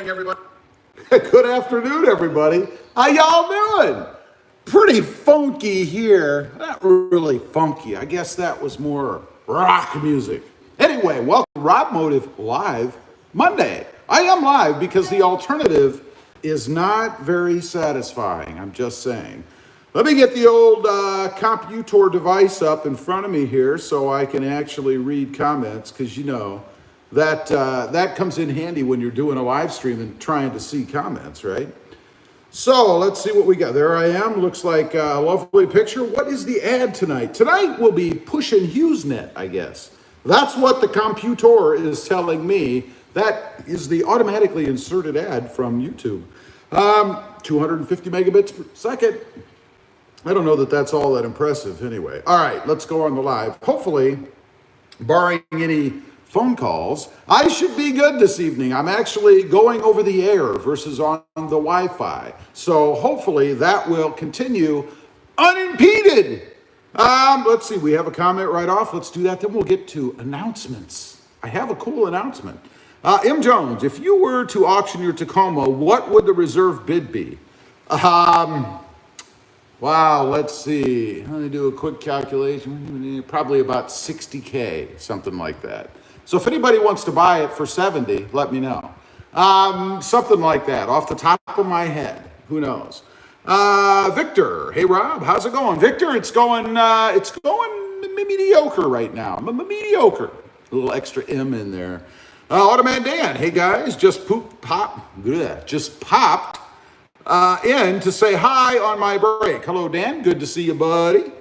morning, everybody. Good afternoon, everybody. How y'all doing? Pretty funky here. Not really funky. I guess that was more rock music. Anyway, welcome to RobMotive Live Monday. I am live because the alternative is not very satisfying. I'm just saying. Let me get the old computer device up in front of me here so I can actually read comments, because you know that that comes in handy when you're doing a live stream and trying to see comments, right? So let's see what we got. There I am. Looks like a lovely picture. What is the ad tonight? Tonight will be pushing HughesNet, I guess. That's what the computer is telling me. That is the automatically inserted ad from YouTube. 250 megabits per second. I don't know that that's all that impressive anyway. All right, let's go on the live. Hopefully, barring any phone calls, I should be good this evening. I'm actually going over the air versus on the Wi-Fi. So hopefully that will continue unimpeded. Let's see, we have a comment right off. Let's do that. Then we'll get to announcements. I have a cool announcement. M. Jones, if you were to auction your Tacoma, what would the reserve bid be? Wow, let's see. Let me do a quick calculation. Probably about 60K, something like that. So if anybody wants to buy it for 70, let me know. Something like that, off the top of my head. Who knows? Victor, hey Rob, how's it going? Victor, it's going mediocre right now. Mediocre. A little extra M in there. Automan Dan, hey guys, just popped in to say hi on my break. Hello, Dan. Good to see you, buddy.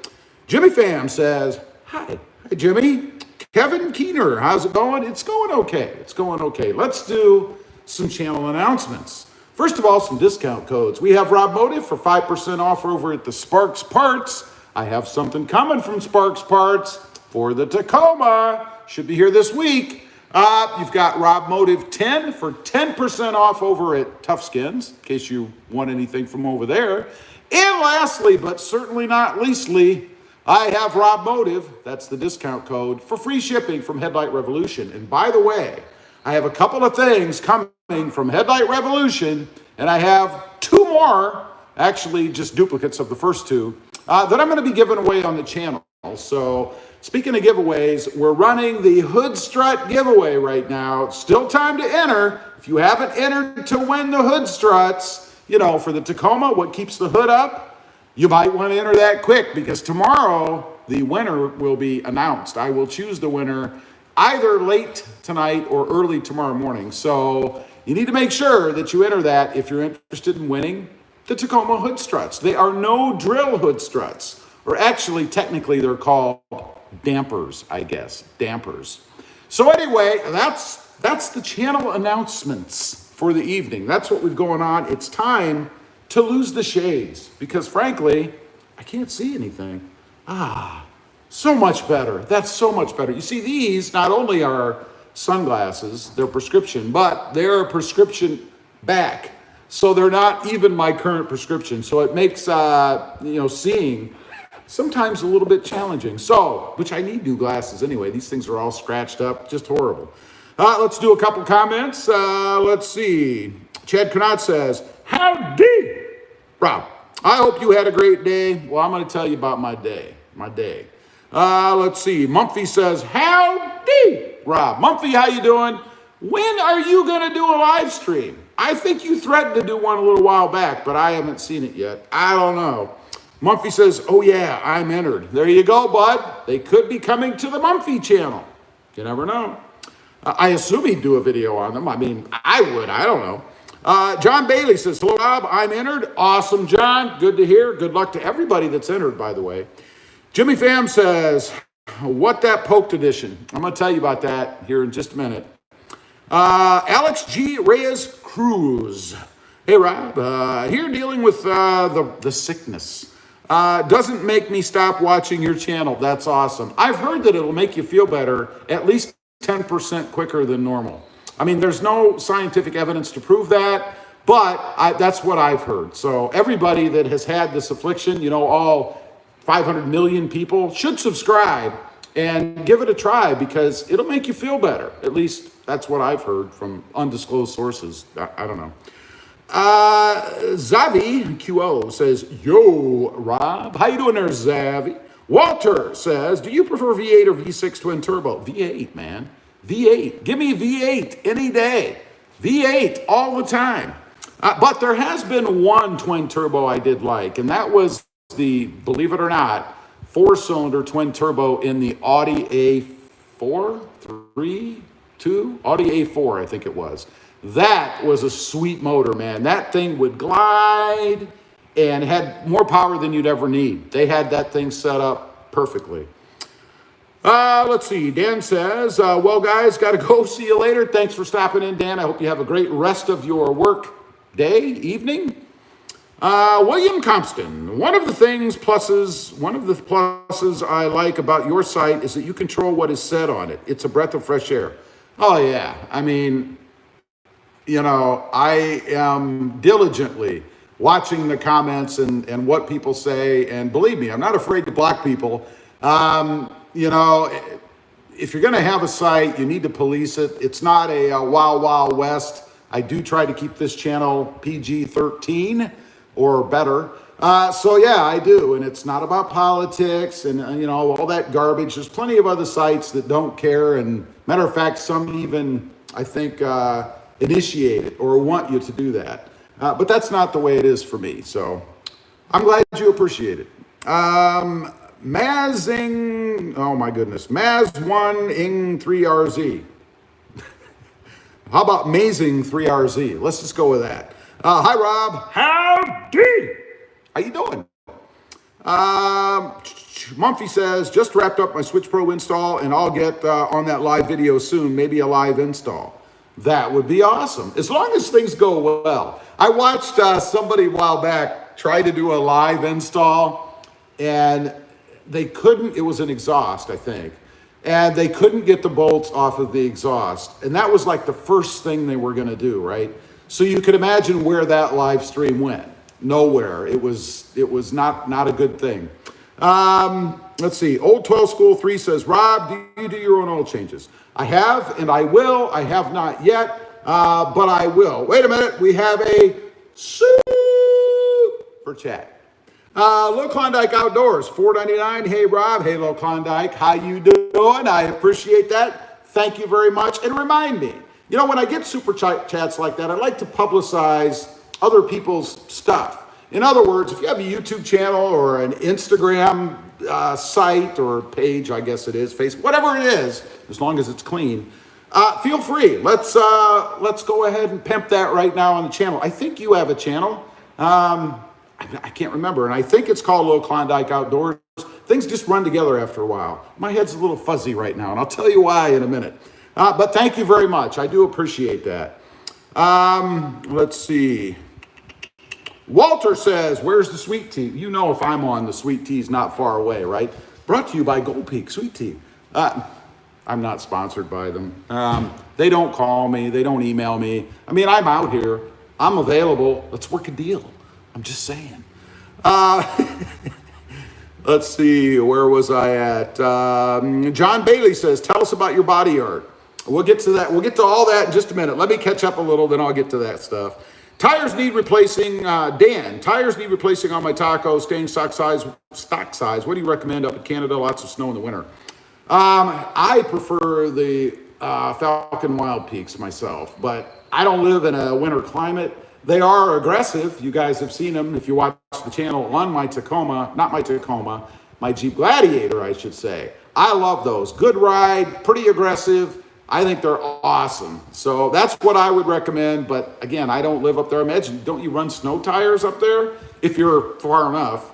Jimmy Fam says, hi. Hi, Jimmy. Kevin Keener, how's it going? It's going okay. It's going okay. Let's do some channel announcements. First of all, some discount codes. We have RobMotive for 5% off over at the Sparks Parts. I have something coming from Sparks Parts for the Tacoma. Should be here this week. You've got RobMotive 10 for 10% off over at Tough Skins, in case you want anything from over there. And lastly, but certainly not leastly, I have RobMotive, that's the discount code, for free shipping from Headlight Revolution. And by the way, I have a couple of things coming from Headlight Revolution, and I have two more, actually just duplicates of the first two, that I'm going to be giving away on the channel. So speaking of giveaways, we're running the Hood Strut giveaway right now. It's still time to enter. If you haven't entered to win the Hood Struts, you know, for the Tacoma, what keeps the hood up, you might want to enter that quick, because tomorrow the winner will be announced. I will choose the winner either late tonight or early tomorrow morning. So you need to make sure that you enter that if you're interested in winning the Tacoma Hood Struts. They are no drill Hood Struts. Or actually, technically, they're called dampers, I guess. Dampers. So anyway, that's the channel announcements for the evening. That's what we've going on. It's time to lose the shades, because frankly, I can't see anything. So much better. That's so much better. You see, these not only are sunglasses, they're prescription, but they're a prescription back. So they're not even my current prescription. So it makes, seeing sometimes a little bit challenging. So, which I need new glasses anyway. These things are all scratched up, just horrible. Let's do a couple comments. Let's see. Chad Connaught says, howdy, Rob. I hope you had a great day. Well, I'm going to tell you about my day. Let's see. Mumphy says, howdy, Rob. Mumphy, how you doing? When are you going to do a live stream? I think you threatened to do one a little while back, but I haven't seen it yet. I don't know. Mumphy says, oh yeah, I'm entered. There you go, bud. They could be coming to the Mumphy channel. You never know. I assume he'd do a video on them. I mean, I would. I don't know. John Bailey says, hello, Rob. I'm entered. Awesome, John. Good to hear. Good luck to everybody that's entered, by the way. Jimmy Pham says, what that poked edition? I'm going to tell you about that here in just a minute. Alex G. Reyes Cruz. Hey, Rob. Here dealing with the sickness. Doesn't make me stop watching your channel. That's awesome. I've heard that it'll make you feel better at least 10% quicker than normal. I mean, there's no scientific evidence to prove that, but that's what I've heard. So everybody that has had this affliction, you know, all 500 million people should subscribe and give it a try because it'll make you feel better. At least that's what I've heard from undisclosed sources. I don't know. Zavi QO says, yo, Rob. How you doing there, Zavi? Walter says, do you prefer V8 or V6 twin turbo? V8, man. V8. Give me V8 any day. V8 all the time. But there has been one twin turbo I did like, and that was the, believe it or not, 4-cylinder twin turbo in the Audi A4, 3, 2, Audi A4, I think it was. That was a sweet motor, man. That thing would glide and had more power than you'd ever need. They had that thing set up perfectly. Let's see. Dan says, well, guys, got to go. See you later. Thanks for stopping in, Dan. I hope you have a great rest of your work day, evening. William Compston, one of the pluses I like about your site is that you control what is said on it. It's a breath of fresh air. Oh, yeah. I mean, you know, I am diligently watching the comments and what people say. And believe me, I'm not afraid to block people. You know, if you're going to have a site, you need to police it. It's not a wild, wild west. I do try to keep this channel PG-13 or better. So yeah, I do. And it's not about politics and, you know, all that garbage. There's plenty of other sites that don't care. And matter of fact, some even, I think, initiate it or want you to do that. But that's not the way it is for me. So I'm glad you appreciate it. Mazing, oh my goodness, Maz1ing3RZ. How about Mazing 3RZ? Let's just go with that. Hi, Rob. Howdy. How you doing? Mumphy says, just wrapped up my Switch Pro install, and I'll get on that live video soon, maybe a live install. That would be awesome, as long as things go well. I watched somebody a while back try to do a live install, and they couldn't, it was an exhaust, I think. And they couldn't get the bolts off of the exhaust. And that was like the first thing they were gonna do, right? So you could imagine where that live stream went. Nowhere. It was not a good thing. Let's see, Old 12 School 3 says, Rob, do you do your own oil changes? I have, and I will. I have not yet, but I will. Wait a minute, we have a super chat. Low Klondike Outdoors, $4.99. Hey, Rob. Hey, Low Klondike. How you doing? I appreciate that. Thank you very much. And remind me, you know, when I get super chats like that, I like to publicize other people's stuff. In other words, if you have a YouTube channel or an Instagram site or page, I guess it is, Facebook, whatever it is, as long as it's clean, feel free. Let's go ahead and pimp that right now on the channel. I think you have a channel. I can't remember, and I think it's called Low Klondike Outdoors. Things just run together after a while. My head's a little fuzzy right now, and I'll tell you why in a minute. But thank you very much. I do appreciate that. Let's see. Walter says, where's the sweet tea? You know if I'm on, the sweet tea's not far away, right? Brought to you by Gold Peak Sweet Tea. I'm not sponsored by them. They don't call me. They don't email me. I mean, I'm out here. I'm available. Let's work a deal. I'm just saying. Let's see, where was I at? John Bailey says, tell us about your body art. We'll get to that. We'll get to all that in just a minute. Let me catch up a little, then I'll get to that stuff. Tires need replacing, Dan, tires need replacing on my Taco, staying stock size. What do you recommend up in Canada? Lots of snow in the winter. I prefer the Falcon Wild Peaks myself, but I don't live in a winter climate. They are aggressive. You guys have seen them if you watch the channel on my Tacoma, not my Tacoma, my Jeep Gladiator, I should say. I love those. Good ride, pretty aggressive. I think they're awesome. So that's what I would recommend. But again, I don't live up there. Imagine, don't you run snow tires up there if you're far enough?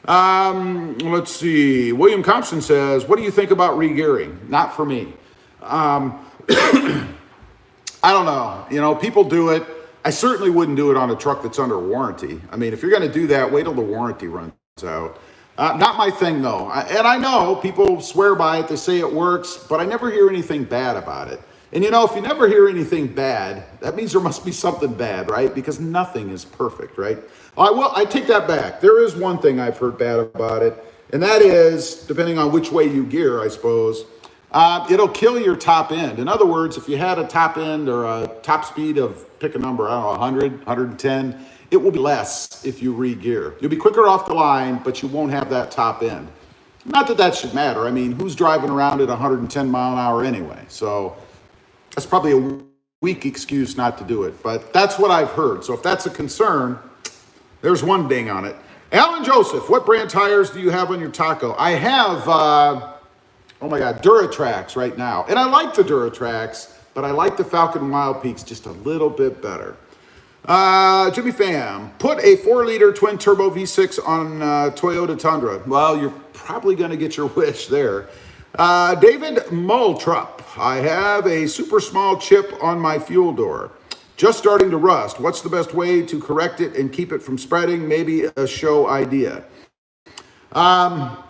Let's see. William Compson says, what do you think about re-gearing? Not for me. I don't know. You know, people do it. I certainly wouldn't do it on a truck that's under warranty. I mean, if you're going to do that, wait till the warranty runs out. Not my thing, though. And I know people swear by it. They say it works, but I never hear anything bad about it. And, you know, if you never hear anything bad, that means there must be something bad, right? Because nothing is perfect, right? I take that back. There is one thing I've heard bad about it, And that is, depending on which way you gear, I suppose, it'll kill your top end. In other words, if you had a top end or a top speed of, pick a number, I don't know, 100, 110, it will be less if you re-gear. You'll be quicker off the line, but you won't have that top end. Not that that should matter. I mean, who's driving around at 110 mile an hour anyway? So that's probably a weak excuse not to do it, but that's what I've heard. So if that's a concern, there's one ding on it. Alan Joseph, what brand tires do you have on your Taco? I have, oh my God, Duratrax right now. And I like the Duratrax, but I like the Falcon Wild Peaks just a little bit better. Jimmy Pham, put a 4-liter twin turbo V6 on Toyota Tundra. Well, you're probably going to get your wish there. David Moultrup, I have a super small chip on my fuel door. Just starting to rust. What's the best way to correct it and keep it from spreading? Maybe a show idea. Well,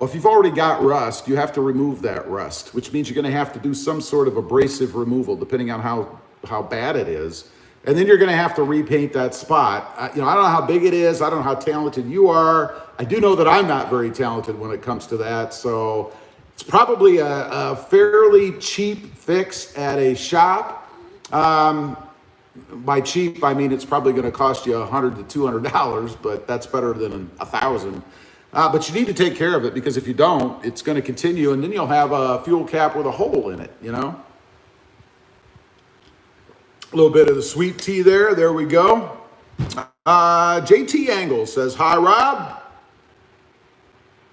if you've already got rust, you have to remove that rust, which means you're going to have to do some sort of abrasive removal, depending on how bad it is. And then you're going to have to repaint that spot. I don't know how big it is. I don't know how talented you are. I do know that I'm not very talented when it comes to that. So it's probably a fairly cheap fix at a shop. By cheap, I mean it's probably going to cost you $100 to $200, but that's better than $1,000. But you need to take care of it, because if you don't, it's going to continue, and then you'll have a fuel cap with a hole in it, you know? A little bit of the sweet tea there. There we go. JT Angle says, hi, Rob.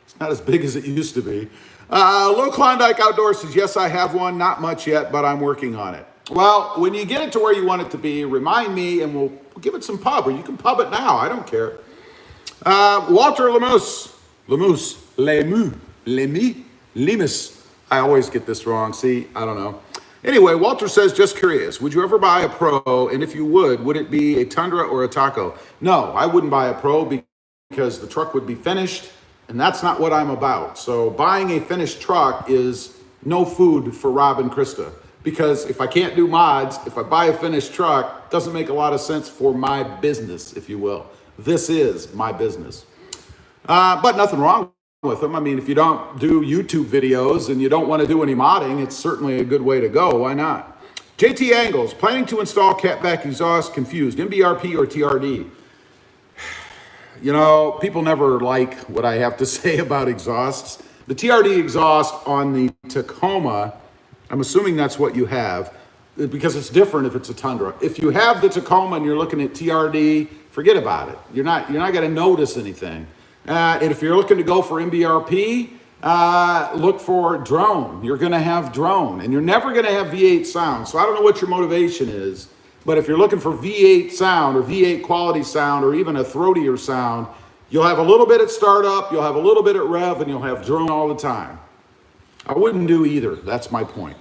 It's not as big as it used to be. Low Klondike Outdoors says, yes, I have one. Not much yet, but I'm working on it. Well, when you get it to where you want it to be, remind me, and we'll give it some pub, or you can pub it now. I don't care. Walter Lemus. I always get this wrong. See, I don't know. Anyway, Walter says, just curious, would you ever buy a Pro? And if you would it be a Tundra or a Taco? No, I wouldn't buy a Pro because the truck would be finished, and that's not what I'm about. So buying a finished truck is no food for Rob and Krista. Because if I can't do mods, if I buy a finished truck, it doesn't make a lot of sense for my business, if you will. This is my business. But nothing wrong with them. I mean, if you don't do YouTube videos and you don't want to do any modding, it's certainly a good way to go. Why not? JT Angles, planning to install catback exhaust, confused, MBRP or TRD? You know, people never like what I have to say about exhausts. The TRD exhaust on the Tacoma, I'm assuming that's what you have, because it's different if it's a Tundra. If you have the Tacoma and you're looking at TRD, forget about it. You're not going to notice anything. And if you're looking to go for MBRP, look for drone. You're going to have drone, and you're never going to have V8 sound. So I don't know what your motivation is, but if you're looking for V8 sound or V8 quality sound or even a throatier sound, you'll have a little bit at startup, you'll have a little bit at rev, and you'll have drone all the time. I wouldn't do either. That's my point.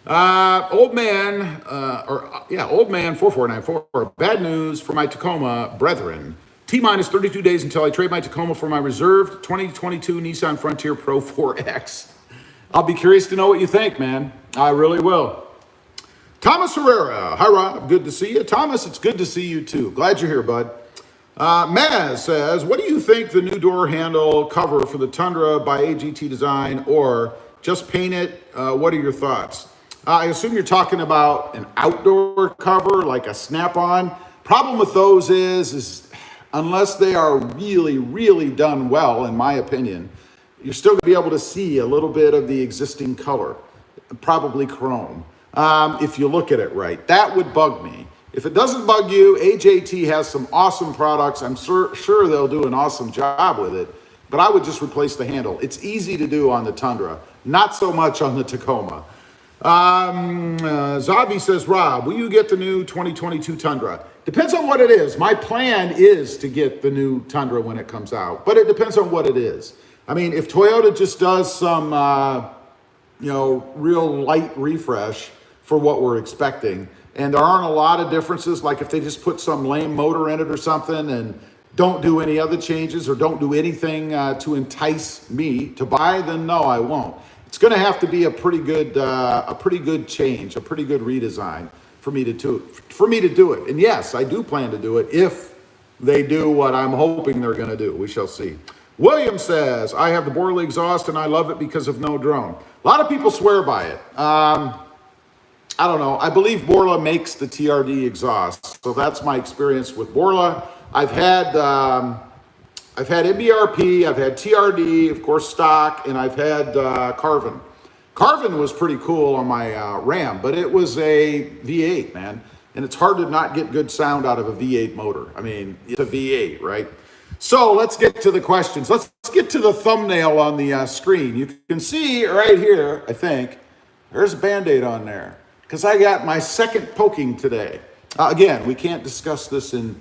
Old man 4494. Bad news for my Tacoma brethren. T-minus 32 days until I trade my Tacoma for my reserved 2022 Nissan Frontier Pro 4X. I'll be curious to know what you think, man. I really will. Thomas Herrera. Hi, Rob. Good to see you. Thomas, it's good to see you too. Glad you're here, bud. Maz says, what do you think the new door handle cover for the Tundra by AGT Design, or just paint it? What are your thoughts? I assume you're talking about an outdoor cover, like a snap-on. Problem with those is unless they are really, really done well, in my opinion, you're still gonna be able to see a little bit of the existing color, probably chrome, if you look at it right. That would bug me. If it doesn't bug you, AJT has some awesome products. I'm sure they'll do an awesome job with it, but I would just replace the handle. It's easy to do on the Tundra, not so much on the Tacoma. Zavi says, Rob, will you get the new 2022 Tundra? Depends on what it is. My plan is to get the new Tundra when it comes out, but it depends on what it is. I mean, if Toyota just does some, real light refresh for what we're expecting, and there aren't a lot of differences, like if they just put some lame motor in it or something and don't do any other changes or don't do anything to entice me to buy, then no, I won't. It's going to have to be a pretty good change, a pretty good redesign for me to do it. And yes, I do plan to do it if they do what I'm hoping they're going to do. We shall see. William says, I have the Borla exhaust and I love it because of no drone. A lot of people swear by it. I don't know. I believe Borla makes the TRD exhaust. So that's my experience with Borla. I've had MBRP, I've had TRD, of course, stock, and I've had Carvin. Carvin was pretty cool on my Ram, but it was a V8, man. And it's hard to not get good sound out of a V8 motor. I mean, it's a V8, right? So let's get to the questions. Let's get to the thumbnail on the screen. You can see right here, I think, there's a Band-Aid on there because I got my second poking today. Again, we can't discuss this in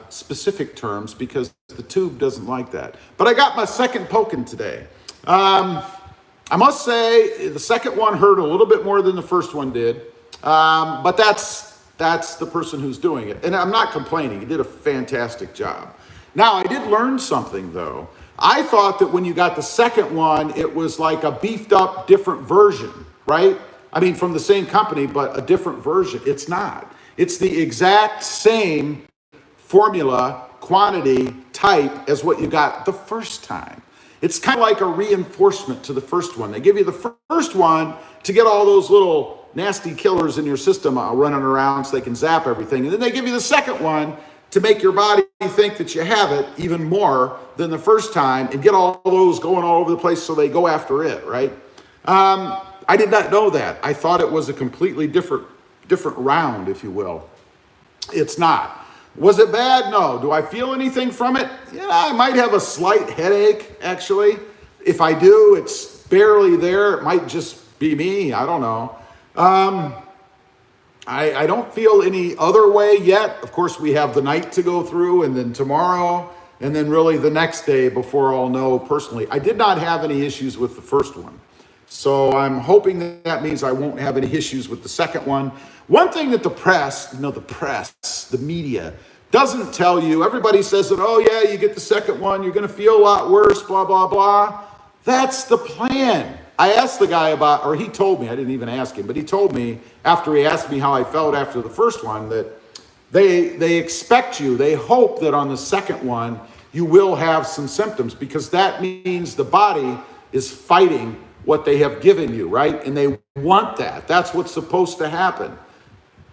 specific terms because the tube doesn't like that. But I got my second poking today. I must say the second one hurt a little bit more than the first one did. But that's the person who's doing it. And I'm not complaining. He did a fantastic job. Now, I did learn something, though. I thought that when you got the second one, it was like a beefed up, different version, right? I mean, from the same company, but a different version. It's not. It's the exact same formula, quantity, type as what you got the first time. It's kind of like a reinforcement to the first one. They give you the first one to get all those little nasty killers in your system running around so they can zap everything. And then they give you the second one to make your body think that you have it even more than the first time and get all those going all over the place so they go after it, right? I did not know that. I thought it was a completely different round, if you will. It's not. Was it bad? No. Do I feel anything from it? Yeah, I might have a slight headache, actually. If I do, it's barely there. It might just be me. I don't know. I don't feel any other way yet. Of course, we have the night to go through and then tomorrow and then really the next day before I'll know personally. I did not have any issues with the first one. So I'm hoping that means I won't have any issues with the second one. One thing that the press, the media, doesn't tell you, everybody says that, oh yeah, you get the second one, you're going to feel a lot worse, blah, blah, blah. That's the plan. I asked the guy about, or he told me, I didn't even ask him, but he told me after he asked me how I felt after the first one that they expect you, they hope that on the second one, you will have some symptoms because that means the body is fighting what they have given you, right? And they want that. That's what's supposed to happen.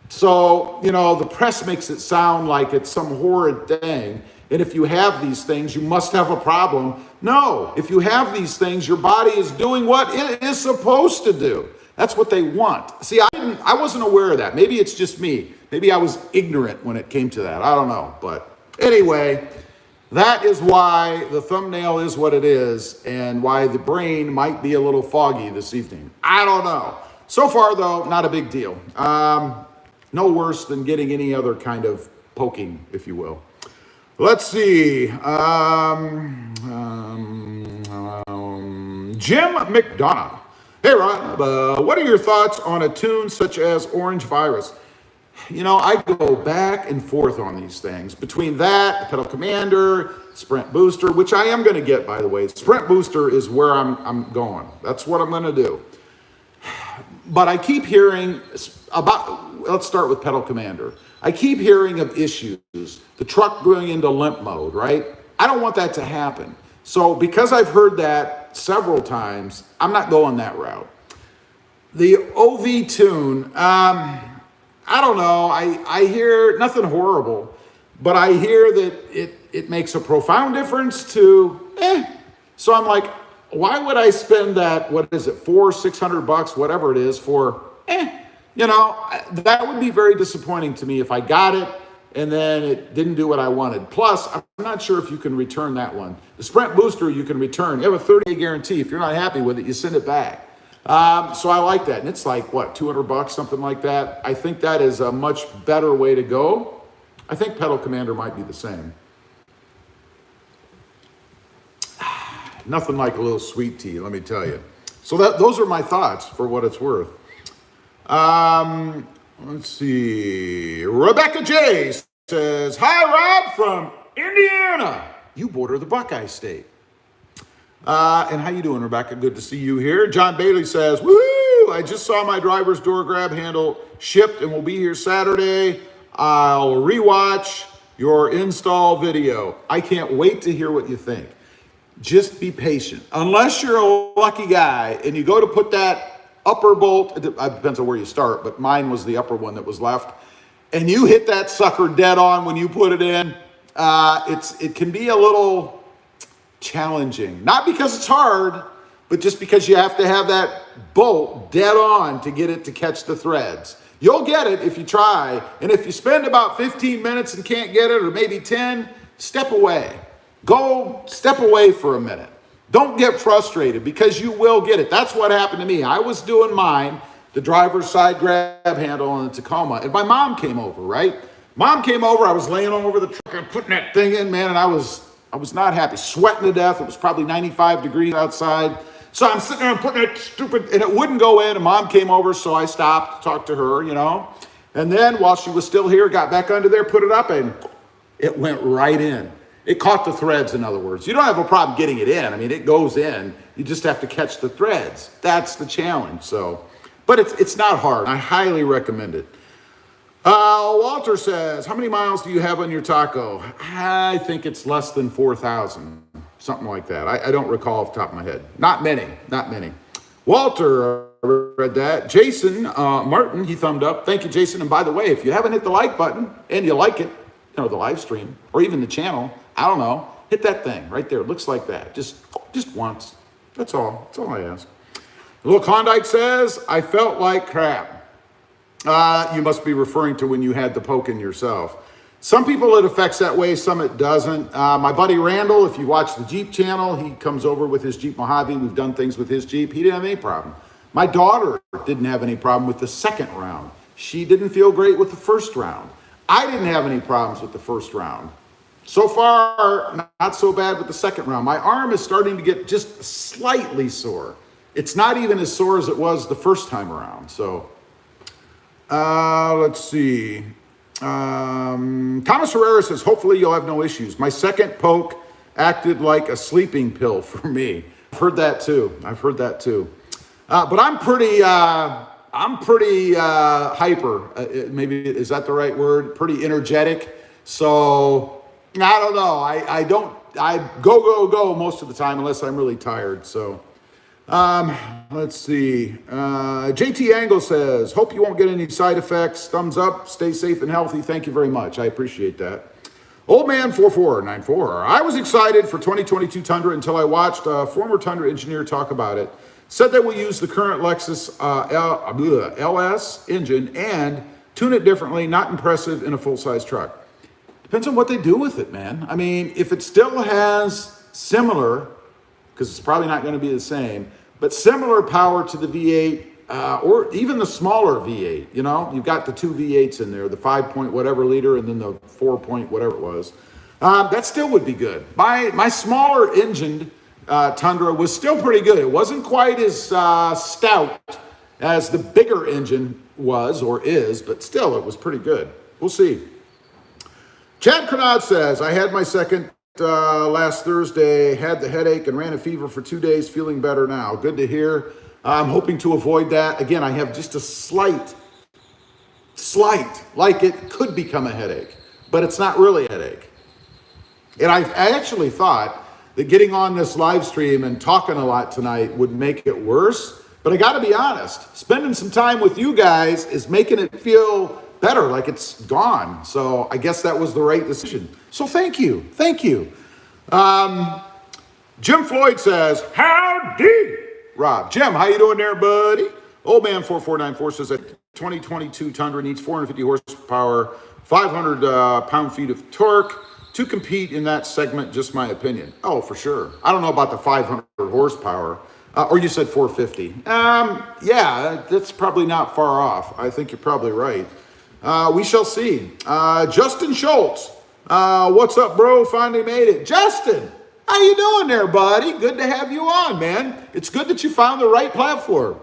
So, the press makes it sound like it's some horrid thing. And if you have these things, you must have a problem. No, if you have these things, your body is doing what it is supposed to do. That's what they want. See, I wasn't aware of that. Maybe it's just me. Maybe I was ignorant when it came to that. I don't know. But anyway, that is why the thumbnail is what it is and why the brain might be a little foggy this evening. I don't know. So far, though, not a big deal. No worse than getting any other kind of poking, if you will. Let's see. Jim McDonough. Hey, Rob, what are your thoughts on a tune such as Orange Virus? I go back and forth on these things. Between that, the Pedal Commander, Sprint Booster, which I am going to get, by the way. Sprint Booster is where I'm going. That's what I'm going to do. But I keep hearing about, let's start with Pedal Commander. I keep hearing of issues, the truck going into limp mode, right? I don't want that to happen. So because I've heard that several times, I'm not going that route. The OV tune, I don't know. I hear nothing horrible, but I hear that it makes a profound difference to, So I'm like, why would I spend that, what is it, $400-600, whatever it is, for, that would be very disappointing to me if I got it and then it didn't do what I wanted. Plus, I'm not sure if you can return that one. The Sprint Booster, you can return. You have a 30-day guarantee. If you're not happy with it, you send it back. So I like that. And it's like, what, $200, something like that? I think that is a much better way to go. I think Pedal Commander might be the same. Nothing like a little sweet tea, let me tell you. So those are my thoughts for what it's worth. Let's see. Rebecca J says, hi, Rob from Indiana. You border the Buckeye State. And how you doing, Rebecca? Good to see you here. John Bailey says, woo! I just saw my driver's door grab handle shipped and will be here Saturday. I'll rewatch your install video. I can't wait to hear what you think. Just be patient. Unless you're a lucky guy and you go to put that upper bolt, it depends on where you start, but mine was the upper one that was left, and you hit that sucker dead on when you put it in, it can be a little challenging. Not because it's hard, but just because you have to have that bolt dead on to get it to catch the threads. You'll get it if you try, and if you spend about 15 minutes and can't get it, or maybe 10, step away. Go step away for a minute. Don't get frustrated, because you will get it. That's what happened to me. I was doing mine, the driver's side grab handle on the Tacoma, and my mom came over, right? Mom came over, I was laying over the truck and putting that thing in, man, and I was not happy, sweating to death. It was probably 95 degrees outside. So I'm sitting there and putting that stupid, and it wouldn't go in, and Mom came over, so I stopped, talked to her, you know. And then while she was still here, got back under there, put it up, and it went right in. It caught the threads, in other words. You don't have a problem getting it in. I mean, it goes in. You just have to catch the threads. That's the challenge. So, but it's not hard. I highly recommend it. Walter says, how many miles do you have on your Taco? I think it's less than 4,000, something like that. I don't recall off the top of my head. Not many. Walter, I read that. Jason Martin, he thumbed up. Thank you, Jason. And by the way, if you haven't hit the like button and you like it, you know, the live stream or even the channel, I don't know, hit that thing right there. It looks like that. Just once. That's all. That's all I ask. Little Klondike says, I felt like crap. You must be referring to when you had the poke in yourself. Some people it affects that way, some it doesn't. My buddy Randall, if you watch the Jeep channel, he comes over with his Jeep Mojave. We've done things with his Jeep. He didn't have any problem. My daughter didn't have any problem with the second round. She didn't feel great with the first round. I didn't have any problems with the first round. So far, not so bad with the second round. My arm is starting to get just slightly sore. It's not even as sore as it was the first time around. So, let's see. Thomas Herrera says, hopefully you'll have no issues. My second poke acted like a sleeping pill for me. I've heard that too. But I'm pretty hyper. Maybe, is that the right word? Pretty energetic. So, I don't know. I go most of the time unless I'm really tired. So, let's see. JT Angle says, hope you won't get any side effects. Thumbs up. Stay safe and healthy. Thank you very much. I appreciate that. Old Man 4494. I was excited for 2022 Tundra until I watched a former Tundra engineer talk about it. Said that we'll use the current Lexus LS engine and tune it differently. Not impressive in a full-size truck. Depends on what they do with it, man. I mean, if it still has similar, because it's probably not going to be the same, but similar power to the V8 or even the smaller V8, you know, you've got the two V8s in there, the 5 point whatever liter and then the 4 point whatever it was. That still would be good. My smaller engined Tundra was still pretty good. It wasn't quite as stout as the bigger engine was or is, but still it was pretty good. We'll see. Chad Crenard says, I had my second last Thursday, had the headache and ran a fever for 2 days, feeling better now. Good to hear. I'm hoping to avoid that. Again, I have just a slight, like it could become a headache, but it's not really a headache. And I actually thought that getting on this live stream and talking a lot tonight would make it worse. But I got to be honest, spending some time with you guys is making it feel better, like it's gone. So I guess that was the right decision. So thank you. Jim Floyd says, howdy, Rob. Jim, how you doing there, buddy? Old Man 4494 says that 2022 Tundra needs 450 horsepower, 500 pound-feet of torque to compete in that segment. Just my opinion. Oh, for sure. I don't know about the 500 horsepower. Or you said 450. Yeah, that's probably not far off. I think you're probably right. We shall see. Justin Schultz. What's up, bro? Finally made it. Justin, how you doing there, buddy? Good to have you on, man. It's good that you found the right platform.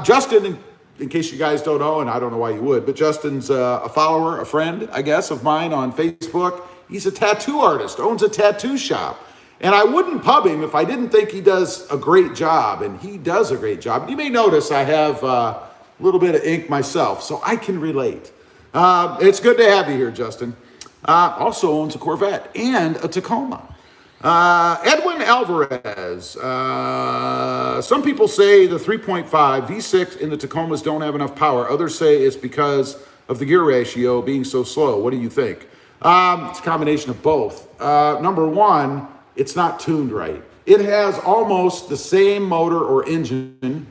Justin, in case you guys don't know, and I don't know why you would, but Justin's a follower, a friend, I guess, of mine on Facebook. He's a tattoo artist, owns a tattoo shop. And I wouldn't pub him if I didn't think he does a great job, and he does a great job. You may notice I have a little bit of ink myself, so I can relate. It's good to have you here, Justin. Also owns a Corvette and a Tacoma. Edwin Alvarez. Some people say the 3.5 V6 in the Tacomas don't have enough power. Others say it's because of the gear ratio being so slow. What do you think? It's a combination of both. Number one, it's not tuned right. It has almost the same motor or engine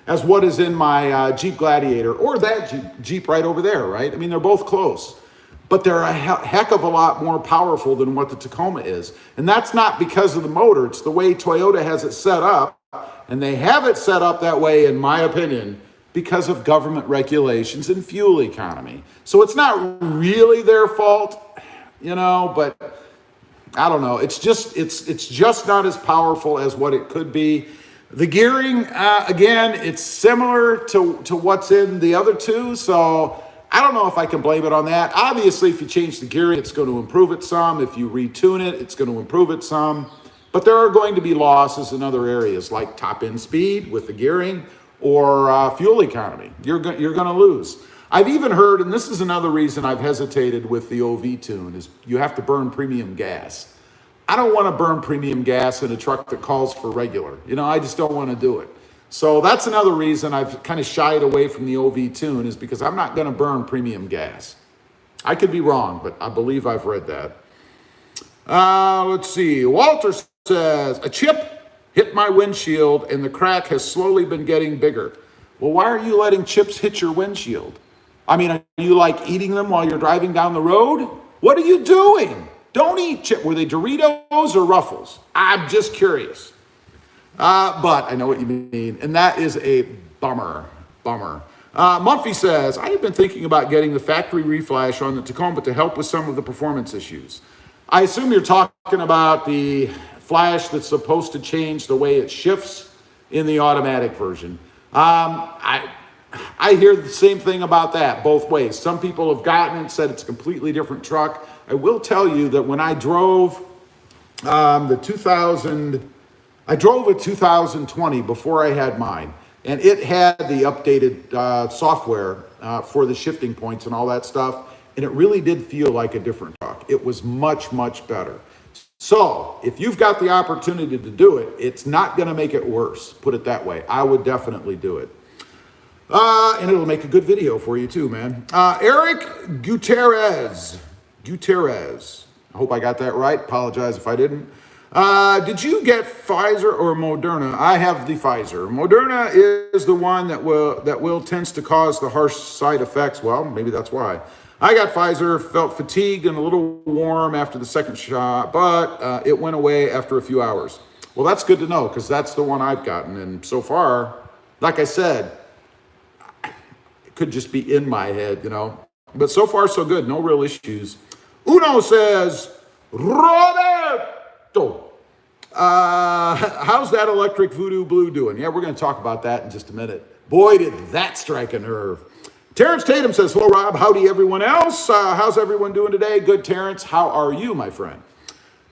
as what is in my Jeep Gladiator or that Jeep right over there, right? I mean, they're both close, but they're a heck of a lot more powerful than what the Tacoma is. And that's not because of the motor. It's the way Toyota has it set up. And they have it set up that way, in my opinion, because of government regulations and fuel economy. So it's not really their fault, you know, but I don't know. It's just not as powerful as what it could be. The gearing, again, it's similar to what's in the other two. So I don't know if I can blame it on that. Obviously, if you change the gearing, it's going to improve it some. If you retune it, it's going to improve it some. But there are going to be losses in other areas like top end speed with the gearing or fuel economy. You're going to lose. I've even heard, and this is another reason I've hesitated with the OV tune, is you have to burn premium gas. I don't want to burn premium gas in a truck that calls for regular. You know, I just don't want to do it. So that's another reason I've kind of shied away from the OV tune, is because I'm not going to burn premium gas. I could be wrong, but I believe I've read that. Let's see. Walter says, a chip hit my windshield and the crack has slowly been getting bigger. Well, why are you letting chips hit your windshield? I mean, are you like eating them while you're driving down the road? What are you doing? Don't eat chips. Were they Doritos or Ruffles? I'm just curious. But I know what you mean. And that is a bummer. Mumphy says, I have been thinking about getting the factory reflash on the Tacoma to help with some of the performance issues. I assume you're talking about the flash that's supposed to change the way it shifts in the automatic version. I hear the same thing about that both ways. Some people have gotten it, said it's a completely different truck. I will tell you that when I drove I drove a 2020 before I had mine, and it had the updated software for the shifting points and all that stuff, and it really did feel like a different truck. It was much, much better. So if you've got the opportunity to do it, it's not going to make it worse, put it that way. I would definitely do it. And it'll make a good video for you too, man. Eric Gutierrez. I hope I got that right. Apologize if I didn't. Did you get Pfizer or Moderna? I have the Pfizer. Moderna is the one that will tends to cause the harsh side effects. Well, maybe that's why. I got Pfizer, felt fatigued and a little warm after the second shot, but it went away after a few hours. Well, that's good to know, because that's the one I've gotten. And so far, like I said, it could just be in my head, you know. But so far, so good. No real issues. Uno says, Roberto, how's that electric Voodoo Blue doing? Yeah, we're going to talk about that in just a minute. Boy, did that strike a nerve. Terrence Tatum says, hello, Rob. Howdy, everyone else. How's everyone doing today? Good, Terrence. How are you, my friend?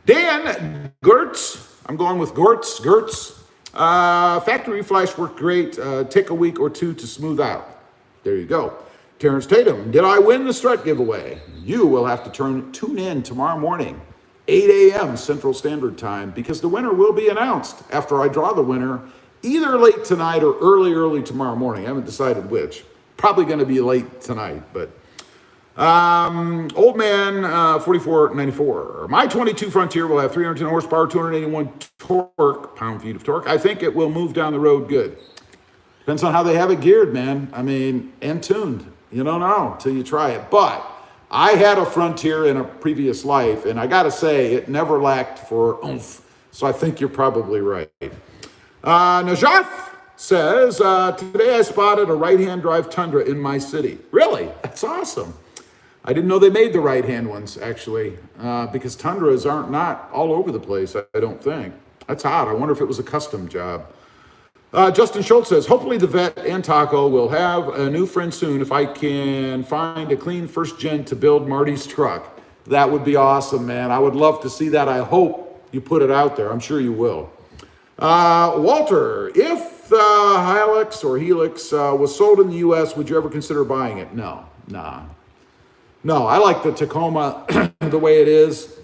Dan Gertz. I'm going with Gertz. Factory flash worked great. Take a week or two to smooth out. There you go. Terrence Tatum. Did I win the Strut giveaway? You will have to tune in tomorrow morning, 8 a.m. Central Standard Time, because the winner will be announced after I draw the winner either late tonight or early tomorrow morning. I haven't decided which. Probably going to be late tonight, but old man 4494. My 22 Frontier will have 310 horsepower, 281 torque, pound-feet of torque. I think it will move down the road good. Depends on how they have it geared, man. I mean, and tuned. You don't know till you try it. But I had a Frontier in a previous life, and I got to say, it never lacked for oomph. So I think you're probably right. Najaf says, today I spotted a right-hand drive Tundra in my city. Really? That's awesome. I didn't know they made the right-hand ones, actually, because Tundras aren't not all over the place, I don't think. That's odd. I wonder if it was a custom job. Justin Schultz says, hopefully the Vet and Taco will have a new friend soon if I can find a clean first gen to build Marty's truck. That would be awesome, man. I would love to see that. I hope you put it out there. I'm sure you will. Walter, if the Hilux or Helix was sold in the U.S., would you ever consider buying it? No, nah. No, I like the Tacoma the way it is.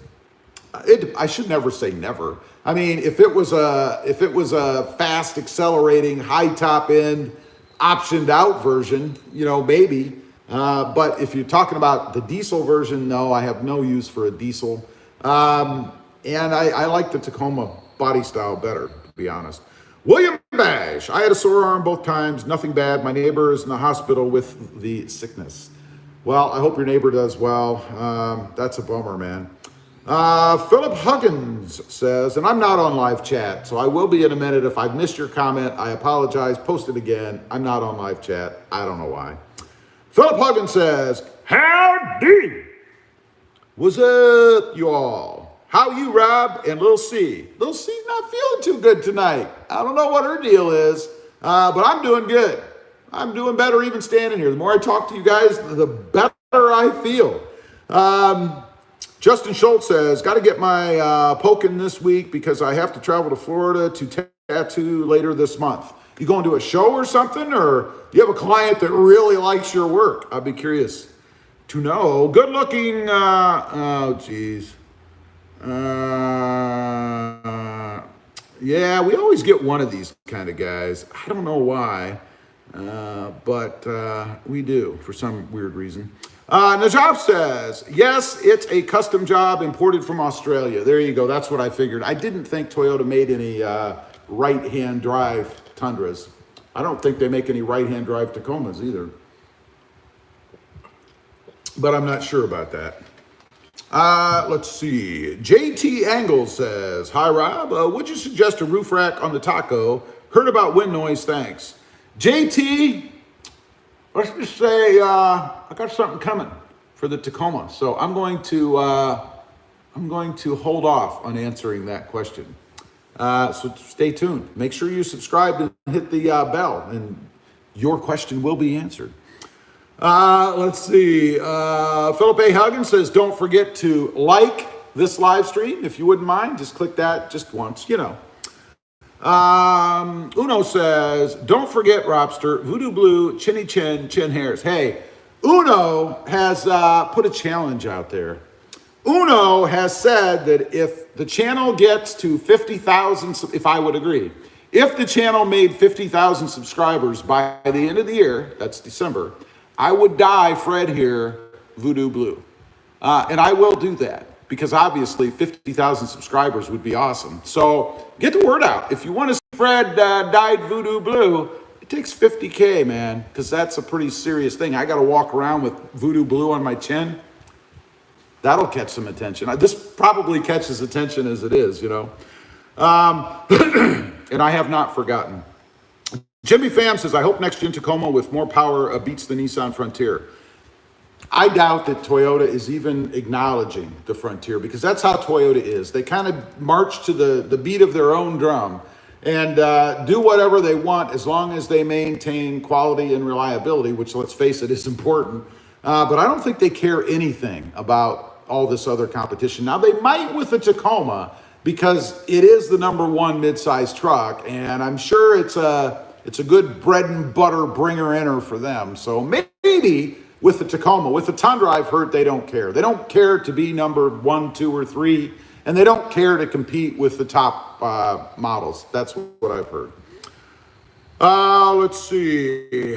I should never say never. I mean, if it was a fast accelerating, high top end, optioned out version, maybe. But if you're talking about the diesel version, no, I have no use for a diesel. And I like the Tacoma body style better, to be honest. William Bash, I had a sore arm both times, nothing bad. My neighbor is in the hospital with the sickness. Well, I hope your neighbor does well. That's a bummer, man. Philip Huggins says, and I'm not on live chat, so I will be in a minute. If I've missed your comment, I apologize. Post it again. I'm not on live chat. I don't know why. Philip Huggins says, howdy. What's up, y'all? How you, Rob? And Lil C. Lil C's not feeling too good tonight. I don't know what her deal is, but I'm doing good. I'm doing better even standing here. The more I talk to you guys, the better I feel. Justin Schultz says, got to get my poking this week because I have to travel to Florida to tattoo later this month. You going to a show or something, or you have a client that really likes your work? I'd be curious to know. Good looking, oh geez. Yeah, we always get one of these kind of guys. I don't know why, but we do for some weird reason. Najaf says, yes, it's a custom job imported from Australia. There you go. That's what I figured. I didn't think Toyota made any right-hand drive Tundras. I don't think they make any right-hand drive Tacomas either. But I'm not sure about that. Let's see. JT Angle says, hi, Rob. Would you suggest a roof rack on the Taco? Heard about wind noise, thanks. JT, let's just say I got something coming for the Tacoma, so I'm going to hold off on answering that question. So stay tuned. Make sure you subscribe and hit the bell, and your question will be answered. Let's see. Philip A. Huggins says, don't forget to like this live stream if you wouldn't mind. Just click that just once, Uno says, don't forget, Robster, Voodoo Blue, Chinny Chin, Chin Hairs. Hey, Uno has put a challenge out there. Uno has said that if the channel gets to 50,000, if I would agree, if the channel made 50,000 subscribers by the end of the year, that's December, I would dye Fred here Voodoo Blue. And I will do that. Because obviously 50,000 subscribers would be awesome. So get the word out. If you want to see Fred dyed Voodoo Blue, it takes 50K, man, because that's a pretty serious thing. I got to walk around with Voodoo Blue on my chin. That'll catch some attention. This probably catches attention as it is, and I have not forgotten. Jimmy Pham says, I hope next gen Tacoma with more power beats the Nissan Frontier. I doubt that Toyota is even acknowledging the Frontier because that's how Toyota is. They kind of march to the beat of their own drum and do whatever they want as long as they maintain quality and reliability, which, let's face it, is important. But I don't think they care anything about all this other competition. Now, they might with the Tacoma because it is the number one midsize truck, and I'm sure it's a good bread and butter bringer-inner for them. So maybe with the Tacoma. With the Tundra, I've heard they don't care. They don't care to be number 1, 2, or 3, and they don't care to compete with the top models. That's what I've heard. Let's see.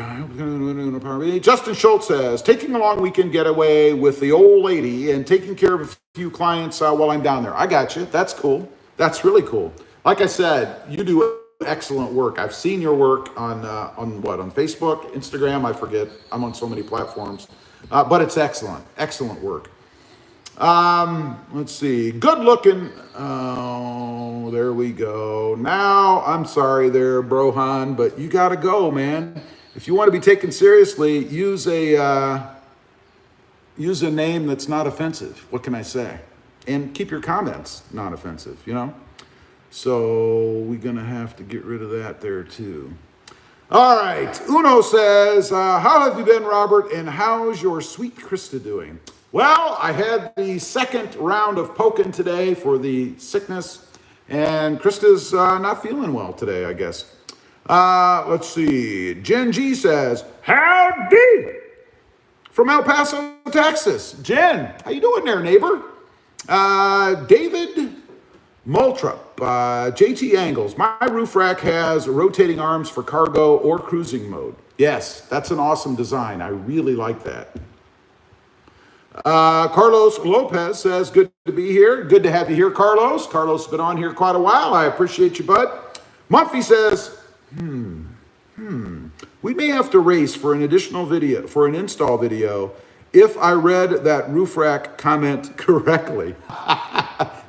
Justin Schultz says, taking a long weekend getaway with the old lady and taking care of a few clients while I'm down there. I got you. That's cool. That's really cool. Like I said, you do excellent work. I've seen your work on Facebook, Instagram, I forget. I'm on so many platforms. But it's excellent. Excellent work. Let's see. Good looking. Oh, there we go. Now, I'm sorry there, Brohan, but you got to go, man. If you want to be taken seriously, use a name that's not offensive. What can I say? And keep your comments not offensive, So we're going to have to get rid of that there too. All right. Uno says, how have you been, Robert? And how's your sweet Krista doing? Well, I had the second round of poking today for the sickness, and Krista's not feeling well today, I guess. Let's see. Jen G says, howdy. from El Paso, Texas. Jen, how you doing there, neighbor? David Moltrup, JT Angles. My roof rack has rotating arms for cargo or cruising mode. Yes, that's an awesome design. I really like that. Carlos Lopez says, good to be here. Good to have you here, Carlos. Carlos has been on here quite a while. I appreciate you, bud. Mumphy says, we may have to race for an additional video, for an install video, if I read that roof rack comment correctly.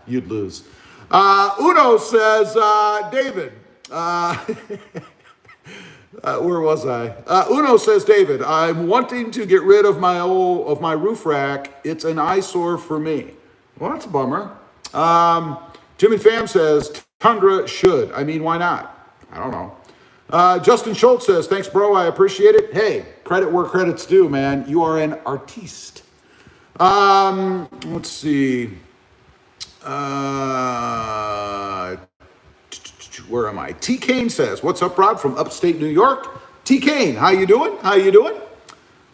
You'd lose. Uno says, David, where was I? Uno says, David, I'm wanting to get rid of my roof rack. It's an eyesore for me. Well, that's a bummer. Jimmy Pham says, Tundra should. I mean, why not? I don't know. Justin Schultz says, thanks, bro. I appreciate it. Hey, credit where credit's due, man. You are an artiste. Let's see. Where am I? T. Kane says, what's up, Rob, from upstate New York? T. Kane, how you doing? How you doing?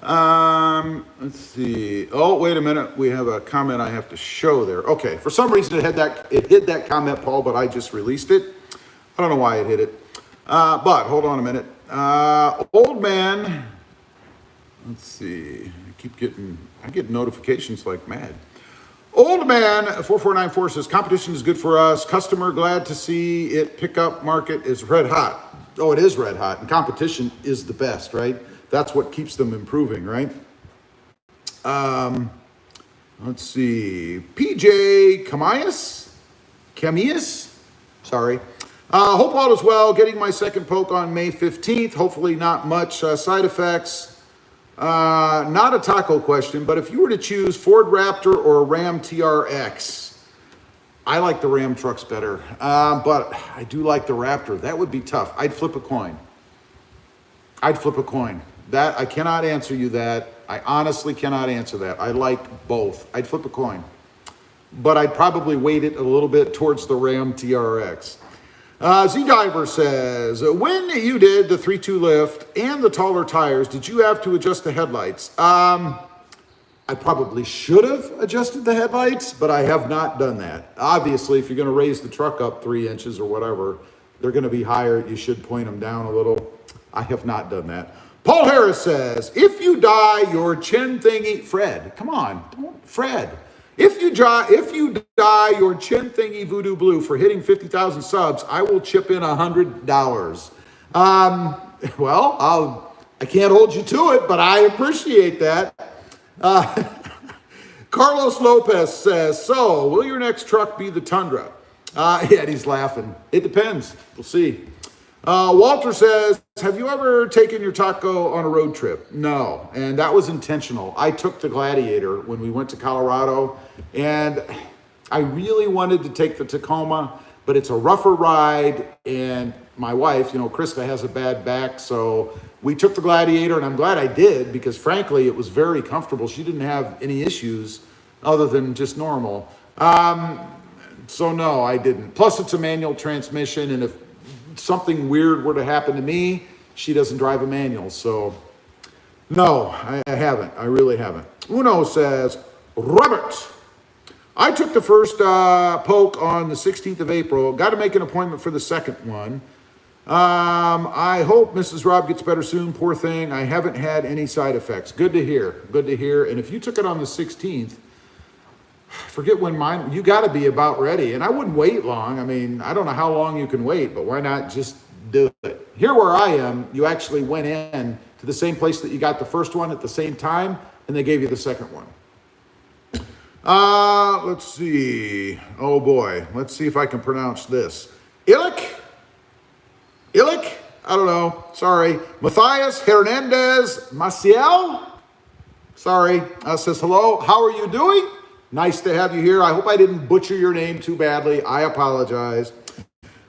Let's see. Oh, wait a minute. We have a comment I have to show there. Okay, for some reason it hid that comment, Paul, but I just released it. I don't know why it hid it. But hold on a minute. Old man. Let's see. I get notifications like mad. Old man 4494 says, competition is good for us. Customer glad to see it pick up. Market is red hot. Oh, it is red hot. And competition is the best, right? That's what keeps them improving, right? Let's see. PJ Camias? Sorry. Hope all is well. Getting my second poke on May 15th. Hopefully not much side effects. Not a taco question, but if you were to choose Ford Raptor or a Ram TRX, I like the Ram trucks better, but I do like the Raptor. That would be tough. I'd flip a coin. That I cannot answer you that. I honestly cannot answer that. I like both. I'd flip a coin, but I'd probably weight it a little bit towards the Ram TRX. Z-Diver says, when you did the 3.2 lift and the taller tires, did you have to adjust the headlights? I probably should have adjusted the headlights, but I have not done that. Obviously, if you're going to raise the truck up 3 inches or whatever, they're going to be higher. You should point them down a little. I have not done that. Paul Harris says, if you dye your chin thingy, Fred, come on, Fred. If you dye your chin thingy voodoo blue for hitting 50,000 subs, I will chip in $100. Well, I can't hold you to it, but I appreciate that. Carlos Lopez says, so will your next truck be the Tundra? Yeah, he's laughing. It depends. We'll see. Walter says, have you ever taken your taco on a road trip? No, and that was intentional. I took the Gladiator when we went to Colorado, and I really wanted to take the Tacoma, but it's a rougher ride, and my wife, Krista, has a bad back, so we took the Gladiator, and I'm glad I did, because frankly, it was very comfortable. She didn't have any issues other than just normal. So no, I didn't. Plus, it's a manual transmission, and if something weird were to happen to me, she doesn't drive a manual. So no, I haven't. I really haven't. Uno says, Robert, I took the first poke on the 16th of April. Got to make an appointment for the second one. I hope Mrs. Rob gets better soon. Poor thing. I haven't had any side effects. Good to hear. Good to hear. And if you took it on the 16th, forget when mine, you got to be about ready. And I wouldn't wait long. I mean, I don't know how long you can wait, but why not just do it? Here where I am, you actually went in to the same place that you got the first one at the same time, and they gave you the second one. Let's see. Oh boy. Let's see if I can pronounce this. Illick? I don't know. Sorry. Matthias Hernandez Maciel? Sorry. Says, hello. How are you doing? Nice to have you here. I hope I didn't butcher your name too badly. I apologize.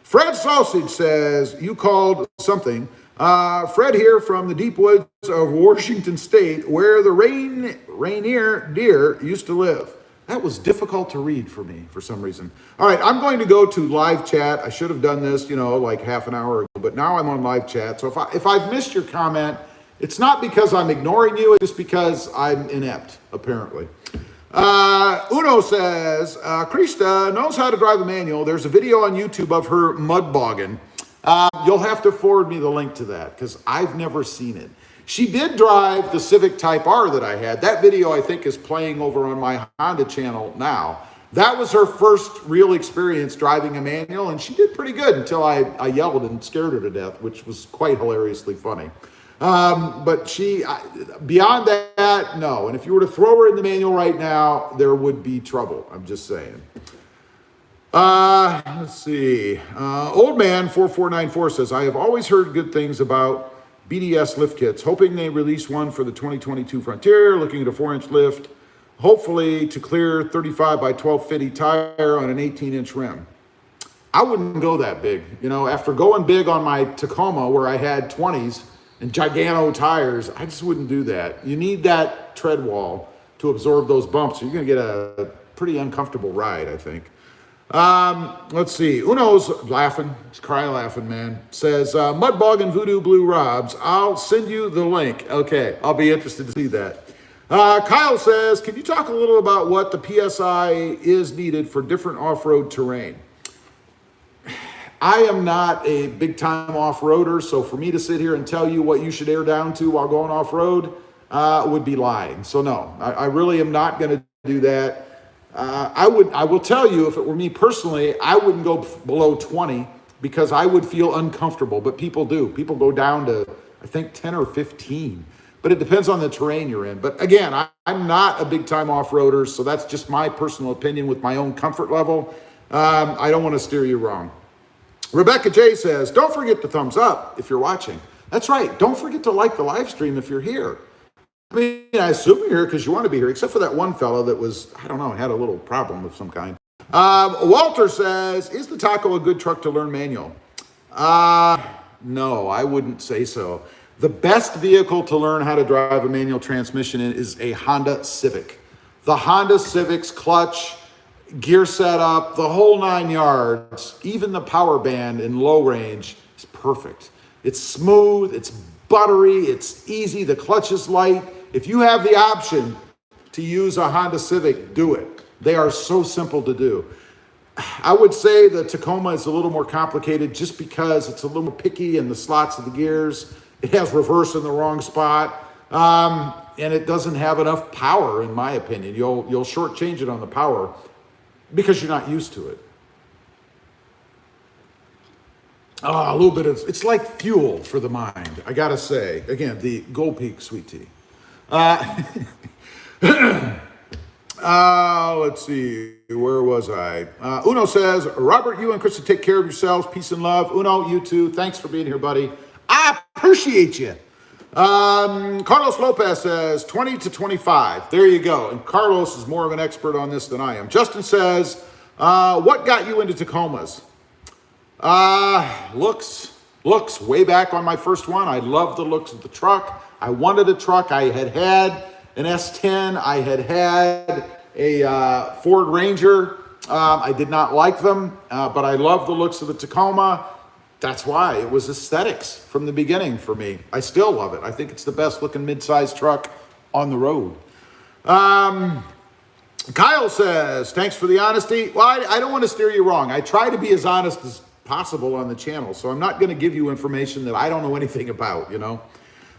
Fred Sausage says, you called something. Fred here from the deep woods of Washington State, where the reindeer deer used to live. That was difficult to read for me for some reason. All right, I'm going to go to live chat. I should have done this, like half an hour ago, but now I'm on live chat. So if I've missed your comment, It's not because I'm ignoring you, it's just because I'm inept, apparently. Uno says, Krista knows how to drive a manual. There's a video on YouTube of her mud bogging. You'll have to forward me the link to that because I've never seen it. She did drive the Civic Type R that I had. That video, I think, is playing over on my Honda channel now. That was her first real experience driving a manual, and she did pretty good until I yelled and scared her to death, which was quite hilariously funny. But beyond that, no. And if you were to throw her in the manual right now, there would be trouble. I'm just saying. Let's see. Old Man 4494 says, I have always heard good things about BDS lift kits, hoping they release one for the 2022 Frontier, looking at a 4-inch lift, hopefully to clear 35 by 12 fitty tire on an 18-inch rim. I wouldn't go that big. You know, after going big on my Tacoma where I had 20s and Gigano tires, I just wouldn't do that. You need that tread wall to absorb those bumps. You're going to get a pretty uncomfortable ride, I think. Let's see. Uno's laughing. He's cry laughing, man. Says, Mudbog and Voodoo Blue Robs. I'll send you the link. Okay, I'll be interested to see that. Kyle says, can you talk a little about what the PSI is needed for different off-road terrain? I am not a big-time off-roader, so for me to sit here and tell you what you should air down to while going off-road would be lying. So no, I really am not going to do that. I will tell you, if it were me personally, I wouldn't go below 20 because I would feel uncomfortable, but people do. People go down to, I think, 10 or 15. But it depends on the terrain you're in. But again, I'm not a big-time off-roader, so that's just my personal opinion with my own comfort level. I don't want to steer you wrong. Rebecca J says, don't forget to thumbs up if you're watching. That's right. Don't forget to like the live stream if you're here. I mean, I assume you're here because you want to be here, except for that one fellow that was, I don't know, had a little problem of some kind. Walter says, is the Taco a good truck to learn manual? No, I wouldn't say so. The best vehicle to learn how to drive a manual transmission in is a Honda Civic. The Honda Civic's clutch, gear setup, the whole 9 yards, even the power band in low range is perfect. It's smooth, it's buttery, it's easy, the clutch is light. If you have the option to use a Honda Civic, do it. They are so simple to do. I would say the Tacoma is a little more complicated just because it's a little more picky in the slots of the gears. It has reverse in the wrong spot, and it doesn't have enough power, in my opinion. You'll shortchange it on the power because you're not used to it. A little bit of, it's like fuel for the mind, I gotta say. Again, the Gold Peak sweet tea. Let's see, where was I? Uno says, Robert, you and Krista take care of yourselves. Peace and love. Uno, you too. Thanks for being here, buddy. I appreciate you. Carlos Lopez says 20 to 25. There you go. And Carlos is more of an expert on this than I am. Justin says, what got you into Tacomas? Looks way back on my first one. I loved the looks of the truck. I wanted a truck. I had an S10. I had a Ford Ranger. I did not like them, but I loved the looks of the Tacoma. That's why it was aesthetics from the beginning for me. I still love it. I think it's the best looking mid-size truck on the road. Kyle says, thanks for the honesty. Well, I don't want to steer you wrong. I try to be as honest as possible on the channel, so I'm not going to give you information that I don't know anything about, you know.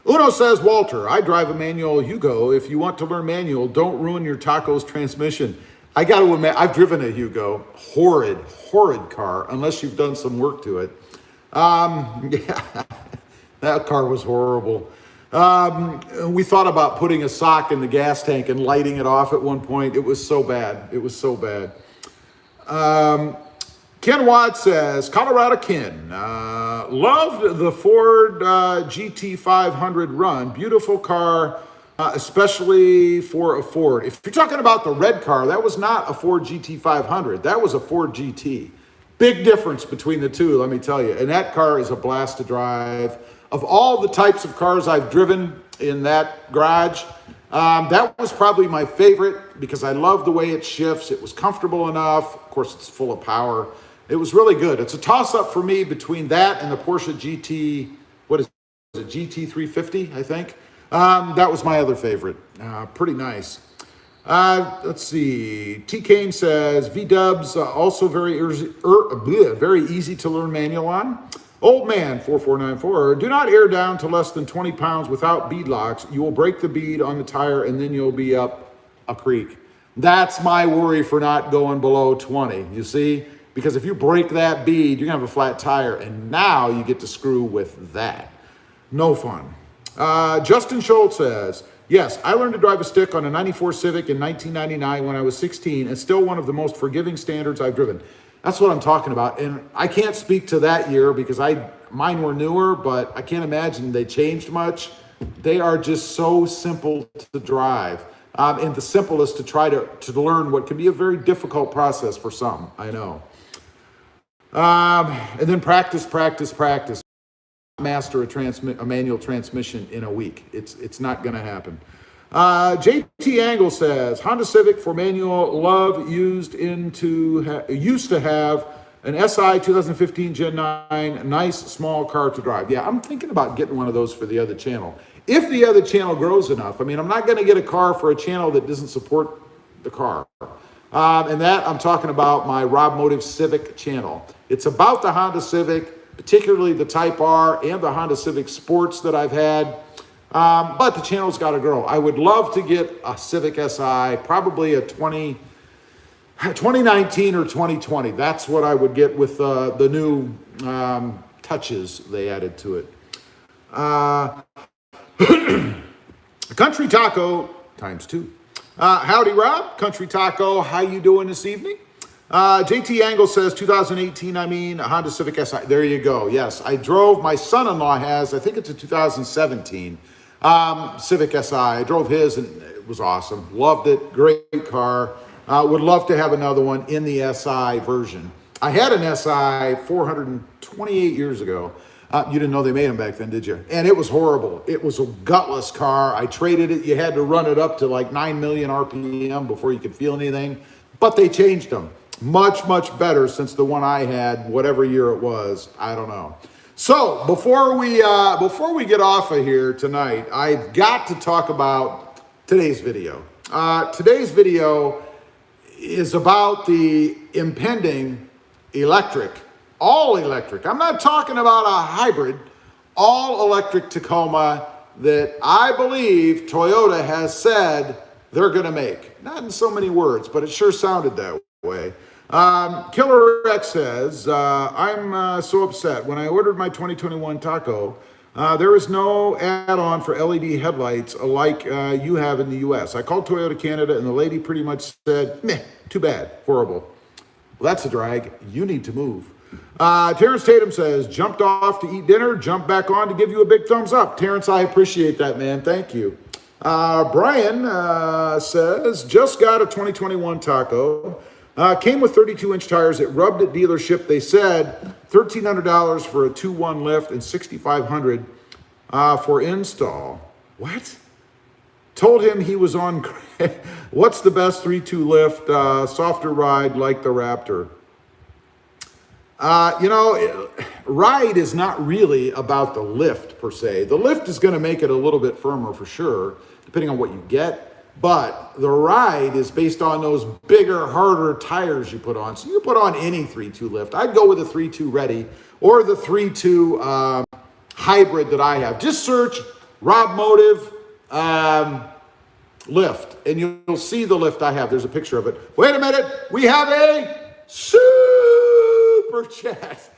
Uno says, Walter, I drive a manual Hugo. If you want to learn manual, don't ruin your Taco's transmission. I got to admit, I've driven a Hugo. Horrid car, unless you've done some work to it. Yeah, that car was horrible. We thought about putting a sock in the gas tank and lighting it off at one point. It was so bad. It was so bad. Ken Watt says, Colorado Ken, loved the Ford GT500 run. Beautiful car, especially for a Ford. If you're talking about the red car, that was not a Ford GT500. That was a Ford GT. Big difference between the two, let me tell you. And that car is a blast to drive. Of all the types of cars I've driven in that garage, that was probably my favorite because I love the way it shifts. It was comfortable enough. Of course, it's full of power. It was really good. It's a toss-up for me between that and the Porsche GT, what is it, GT350, I think. That was my other favorite. Pretty nice. Let's see. T. Kane says, V-dubs, also very easy to learn manual on. Old man, 4494, do not air down to less than 20 pounds without bead locks. You will break the bead on the tire and then you'll be up a creek. That's my worry for not going below 20, you see? Because if you break that bead, you're gonna have a flat tire, and now you get to screw with that. No fun. Justin Schultz says, yes, I learned to drive a stick on a 94 Civic in 1999 when I was 16, and still one of the most forgiving standards I've driven. That's what I'm talking about. And I can't speak to that year because mine were newer, but I can't imagine they changed much. They are just so simple to drive. And the simplest to try to learn what can be a very difficult process for some, I know. And then practice. Master a manual transmission in a week. It's not going to happen. JT Angle says, Honda Civic for manual love used to have an SI 2015 Gen 9, nice small car to drive. Yeah, I'm thinking about getting one of those for the other channel. If the other channel grows enough. I mean, I'm not going to get a car for a channel that doesn't support the car. And that I'm talking about my RobMotive Civic channel. It's about the Honda Civic, particularly the Type R and the Honda Civic Sports that I've had. But the channel's got to grow. I would love to get a Civic Si, probably a 2019 or 2020. That's what I would get with the new touches they added to it. Country Taco ×2. Howdy, Rob. Country Taco, how you doing this evening? JT Angle says 2018, Honda Civic Si. There you go. Yes, I drove, my son-in-law has, I think it's a 2017 Civic Si. I drove his and it was awesome. Loved it. Great car. Would love to have another one in the Si version. I had an Si 428 years ago. You didn't know they made them back then, did you? And it was horrible. It was a gutless car. I traded it. You had to run it up to like 9 million RPM before you could feel anything. But they changed them. Much, much better since the one I had, whatever year it was. I don't know. So before we get off of here tonight, I've got to talk about today's video. Today's video is about the impending electric, all electric. I'm not talking about a hybrid, all electric Tacoma that I believe Toyota has said they're going to make. Not in so many words, but it sure sounded that way. Killer X says, I'm so upset. When I ordered my 2021 Taco, there is no add-on for LED headlights like you have in the US. I called Toyota Canada and the lady pretty much said, meh, too bad, horrible. Well, that's a drag. You need to move. Terrence Tatum says, jumped off to eat dinner, jumped back on to give you a big thumbs up. Terrence, I appreciate that, man. Thank you. Brian says, just got a 2021 Taco. Came with 32-inch tires. It rubbed at dealership. They said $1,300 for a 2.1 lift and $6,500 for install. What? Told him he was on. What's the best 3.2 lift? Softer ride like the Raptor. Ride is not really about the lift per se. The lift is going to make it a little bit firmer for sure, depending on what you get. But the ride is based on those bigger, harder tires you put on. So you put on any 3.2 lift. I'd go with a 3.2 Ready or the 3.2 hybrid that I have. Just search RobMotive lift, and you'll see the lift I have. There's a picture of it. Wait a minute. We have a super chat.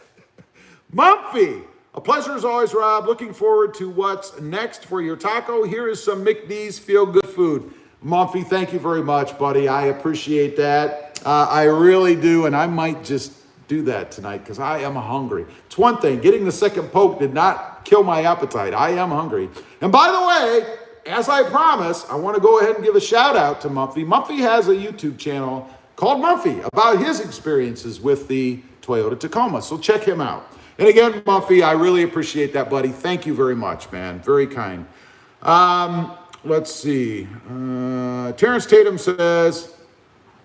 Mumphy. A pleasure as always, Rob. Looking forward to what's next for your taco. Here is some McD's feel-good food. Mumphy, thank you very much, buddy. I appreciate that. I really do, and I might just do that tonight because I am hungry. It's one thing. Getting the second poke did not kill my appetite. I am hungry. And by the way, as I promised, I want to go ahead and give a shout-out to Mumphy. Mumphy has a YouTube channel called Mumphy about his experiences with the Toyota Tacoma, so check him out. And again, Mumphy, I really appreciate that, buddy. Thank you very much, man. Very kind. Let's see. Terrence Tatum says,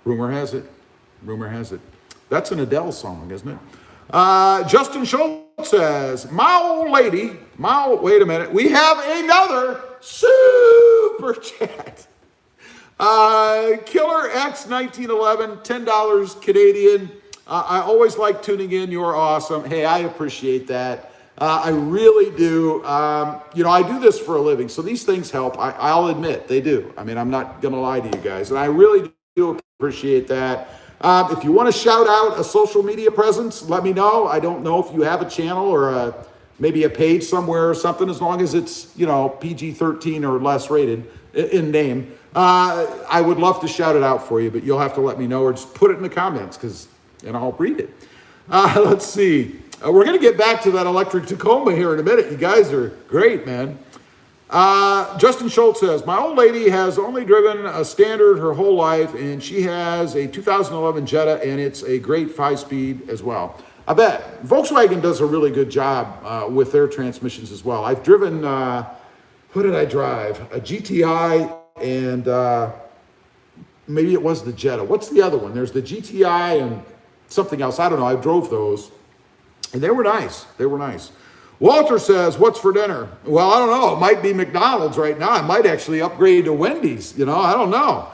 rumor has it. That's an Adele song, isn't it? Justin Schultz says, wait a minute. We have another super chat. Killer X 1911, $10 Canadian. I always like tuning in. You're awesome. Hey, I appreciate that. I really do. I do this for a living, so these things help. I'll admit they do. I mean, I'm not going to lie to you guys, and I really do appreciate that. If you want to shout out a social media presence, let me know. I don't know if you have a channel or maybe a page somewhere or something, as long as it's, PG-13 or less rated in name. I would love to shout it out for you, but you'll have to let me know or just put it in the comments and I'll read it. Let's see. We're going to get back to that electric Tacoma here in a minute. You guys are great, man. Justin Schultz says, my old lady has only driven a standard her whole life, and she has a 2011 Jetta, and it's a great 5-speed as well. I bet. Volkswagen does a really good job with their transmissions as well. I've driven, what did I drive? A GTI and maybe it was the Jetta. What's the other one? There's the GTI and something else. I don't know. I drove those. And they were nice. They were nice. Walter says, what's for dinner? Well, I don't know. It might be McDonald's right now. I might actually upgrade to Wendy's. I don't know.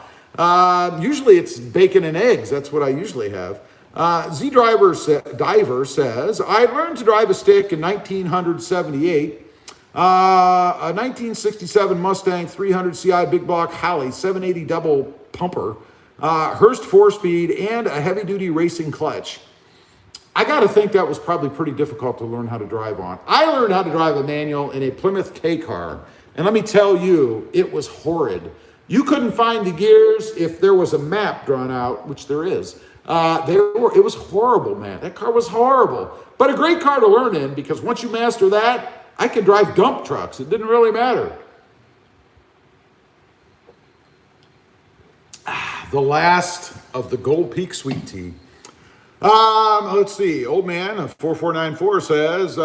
Usually it's bacon and eggs. That's what I usually have. Diver says, I learned to drive a stick in 1978. A 1967 Mustang 300 CI big block Holly 780 double pumper, Hurst 4-speed, and a heavy-duty racing clutch. I got to think that was probably pretty difficult to learn how to drive on. I learned how to drive a manual in a Plymouth K car, and let me tell you, it was horrid. You couldn't find the gears if there was a map drawn out, which there is. It was horrible, man. That car was horrible, but a great car to learn in, because once you master that, I could drive dump trucks. It didn't really matter. The last of the Gold Peak Sweet Tea. Let's see. Old man 4494 says,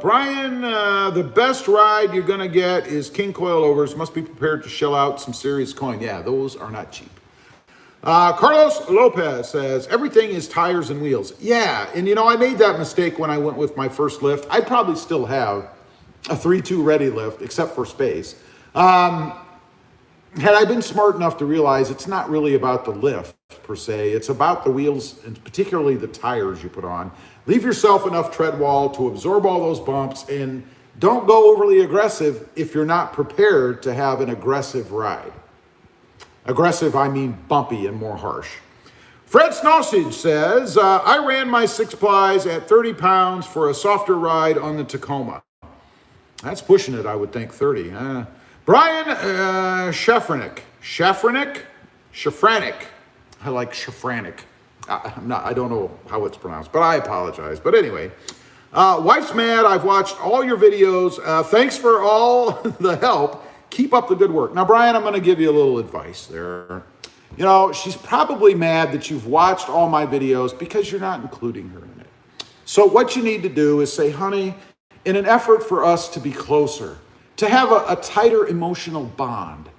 Brian, the best ride you're going to get is King coilovers. Must be prepared to shell out some serious coin. Yeah, those are not cheap. Carlos Lopez says, everything is tires and wheels. Yeah, and I made that mistake when I went with my first lift. I probably still have a 3.2 ready lift, except for space. Had I been smart enough to realize it's not really about the lift per se, it's about the wheels and particularly the tires you put on. Leave yourself enough tread wall to absorb all those bumps, and don't go overly aggressive if you're not prepared to have an aggressive ride. Aggressive, I mean bumpy and more harsh. Fred Snossage says, I ran my 6-plies at 30 pounds for a softer ride on the Tacoma. That's pushing it, I would think, 30. Brian Shafranek. I like Shafranek. I don't know how it's pronounced, but I apologize. But anyway, wife's mad. I've watched all your videos. Thanks for all the help. Keep up the good work. Now, Brian, I'm going to give you a little advice there. She's probably mad that you've watched all my videos because you're not including her in it. So what you need to do is say, honey, in an effort for us to be closer, to have a tighter emotional bond,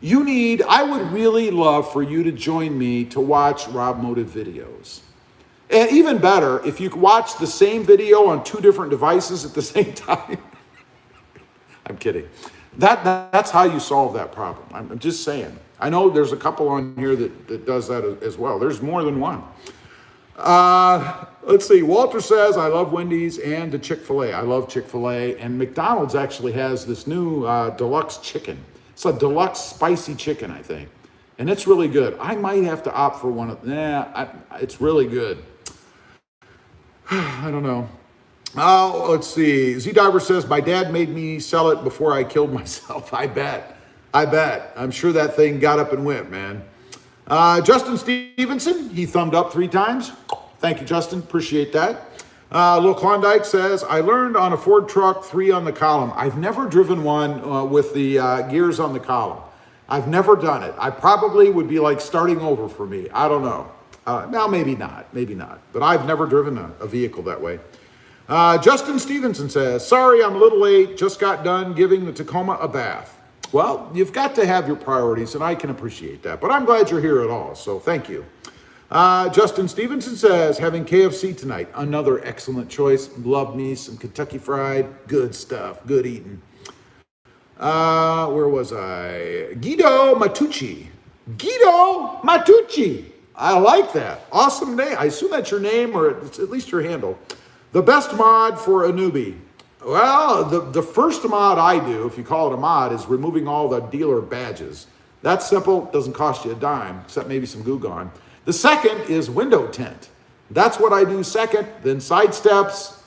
I would really love for you to join me to watch RobMotive videos. And even better, if you watch the same video on 2 different devices at the same time. I'm kidding. That's how you solve that problem. I'm just saying. I know there's a couple on here that does that as well. There's more than one. Let's see. Walter says, I love Wendy's and the Chick-fil-A. I love Chick-fil-A. And McDonald's actually has this new deluxe chicken. It's a deluxe spicy chicken, I think. And it's really good. I might have to opt for one of it's really good. I don't know. Oh, let's see. Z-Diver says, my dad made me sell it before I killed myself. I bet. I'm sure that thing got up and went, man. Justin Stevenson, he thumbed up 3 times. Thank you, Justin. Appreciate that. Lil Klondike says, I learned on a Ford truck 3 on the column. I've never driven one with the gears on the column. I've never done it. I probably would be like starting over for me. I don't know. Now, maybe not. But I've never driven a vehicle that way. Justin Stevenson says, sorry, I'm a little late. Just got done giving the Tacoma a bath. Well, you've got to have your priorities, and I can appreciate that. But I'm glad you're here at all, so thank you. Justin Stevenson says, having KFC tonight. Another excellent choice. Love me some Kentucky Fried. Good stuff. Good eating. Where was I? Guido Matucci. Guido Matucci. I like that. Awesome name. I assume that's your name or it's at least your handle. The best mod for a newbie. Well, the first mod I do, if you call it a mod, is removing all the dealer badges. That's simple. Doesn't cost you a dime, except maybe some Goo Gone. The second is window tint. That's what I do second. Then side steps,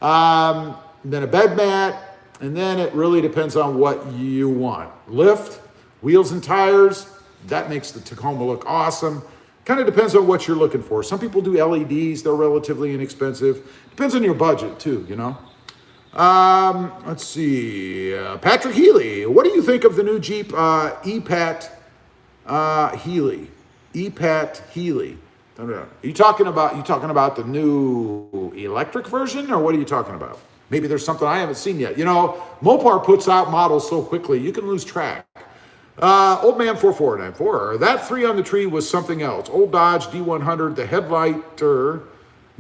then a bed mat, and then it really depends on what you want. Lift, wheels and tires. That makes the Tacoma look awesome. Kind of depends on what you're looking for. Some people do LEDs. They're relatively inexpensive. Depends on your budget too, you know. Let's see. Patrick Healy. What do you think of the new Jeep E-Pat Healy? E-Pat Healy. Are you talking about the new electric version, or what are you talking about? Maybe there's something I haven't seen yet. You know, Mopar puts out models so quickly, you can lose track. Old Man 4494. That 3 on the tree was something else. Old Dodge D100,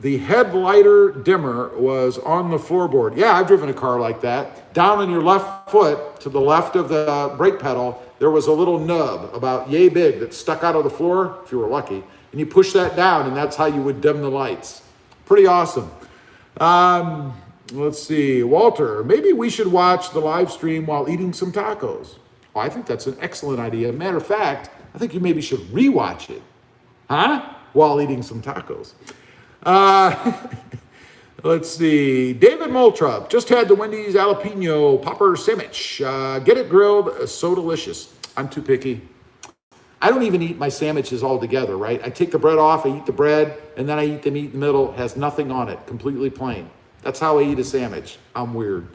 the headlighter dimmer was on the floorboard. Yeah, I've driven a car like that. Down on your left foot, to the left of the brake pedal, there was a little nub about yay big that stuck out of the floor, if you were lucky, and you push that down, and that's how you would dim the lights. Pretty awesome. Let's see. Walter, maybe we should watch the live stream while eating some tacos. Oh, I think that's an excellent idea. Matter of fact, I think you maybe should rewatch it, while eating some tacos. Let's see. David Moltrup just had the Wendy's jalapeno popper sandwich. Get it grilled. So delicious. I'm too picky. I don't even eat my sandwiches all together, right? I take the bread off, I eat the bread, and then I eat the meat in the middle. Has nothing on it. Completely plain. That's how I eat a sandwich. I'm weird.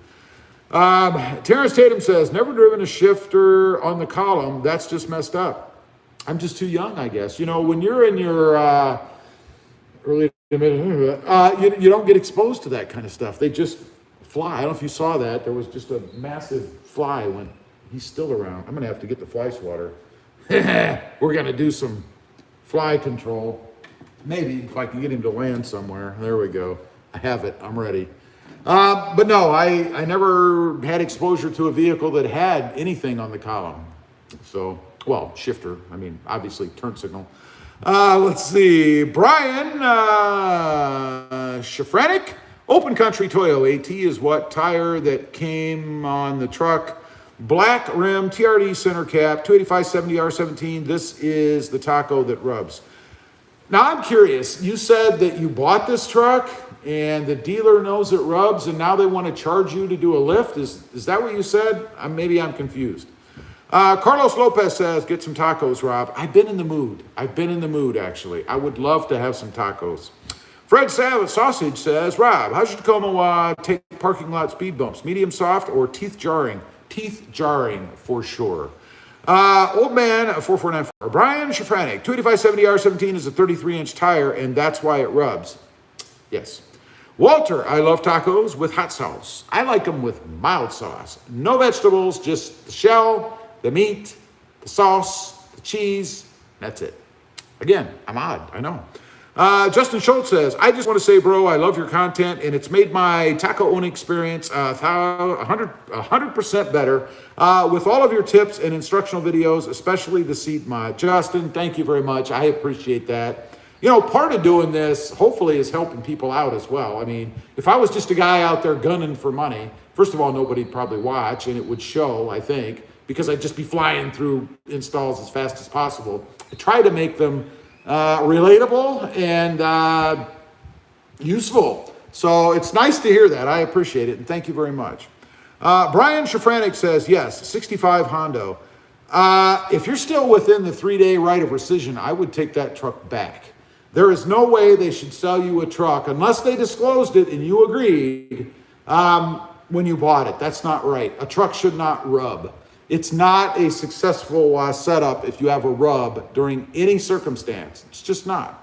Terrence Tatum says, never driven a shifter on the column. That's just messed up. I'm just too young, I guess. You know, when you're in your early to mid, you don't get exposed to that kind of stuff. They just fly. I don't know if you saw that. There was just a massive fly when he's still around. I'm going to have to get the fly swatter. We're going to do some fly control. Maybe if I can get him to land somewhere. There we go. I have it. I'm ready. But no, I never had exposure to a vehicle that had anything on the column. So, well, shifter. I mean, obviously turn signal. Let's see. Brian Shafranik. Open Country Toyo AT is what tire that came on the truck. Black rim, TRD center cap, 285/70 R17. This is the taco that rubs. Now, I'm curious. You said that you bought this truck and the dealer knows it rubs and now they want to charge you to do a lift? Is that what you said? Maybe I'm confused. Carlos Lopez says, get some tacos, Rob. I've been in the mood, actually. I would love to have some tacos. Fred Sausage says, Rob, how's your Tacoma take parking lot speed bumps? Medium soft or teeth jarring? Teeth jarring, for sure. Old Man 4494. Brian Shafranik, 285/70 R17 is a 33-inch tire, and that's why it rubs. Yes. Walter, I love tacos with hot sauce. I like them with mild sauce. No vegetables, just the shell, the meat, the sauce, the cheese. That's it. Again, I'm odd, I know. Justin Schultz says, I just want to say, bro, I love your content, and it's made my taco owning experience 100% better with all of your tips and instructional videos, especially the seat mod. Justin, thank you very much. I appreciate that. You know, part of doing this, hopefully, is helping people out as well. I mean, if I was just a guy out there gunning for money, first of all, nobody'd probably watch, and it would show, I think, because I'd just be flying through installs as fast as possible. I try to make them relatable and useful. So it's nice to hear that. I appreciate it, and thank you very much. Brian Shafranik says, yes, 65 Hondo. If you're still within the 3-day right of rescission, I would take that truck back. There is no way they should sell you a truck unless they disclosed it and you agreed when you bought it. That's not right. A truck should not rub. It's not a successful setup if you have a rub during any circumstance. It's just not.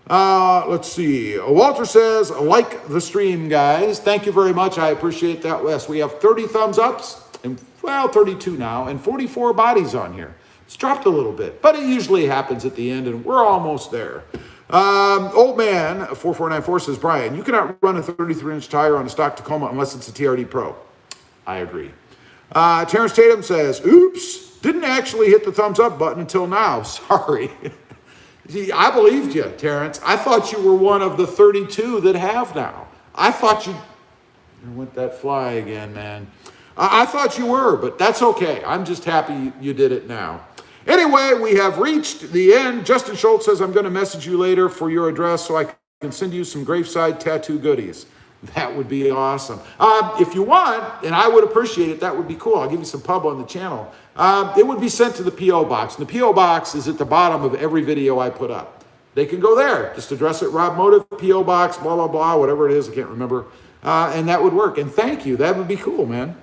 Let's see. Walter says, like the stream, guys. Thank you very much. I appreciate that, Wes. We have 30 thumbs ups, and well, 32 now, and 44 bodies on here. It's dropped a little bit, but it usually happens at the end, and we're almost there. Old man 4494 says, Brian, you cannot run a 33-inch tire on a stock Tacoma unless it's a TRD Pro. I agree. Terrence Tatum says, oops, didn't actually hit the thumbs up button until now. Sorry. See, I believed you, Terrence. I thought you were one of the 32 that have now. I thought you... There went that fly again, man. I thought you were, but that's okay. I'm just happy you did it now. Anyway, we have reached the end. Justin Schultz says, I'm going to message you later for your address so I can send you some graveside tattoo goodies. That would be awesome. If you want, and I would appreciate it, that would be cool. I'll give you some pub on the channel. It would be sent to the P.O. Box. And the P.O. Box is at the bottom of every video I put up. They can go there. Just address it, RobMotive, P.O. Box, blah, blah, blah, whatever it is. I can't remember. And that would work. And thank you. That would be cool, man.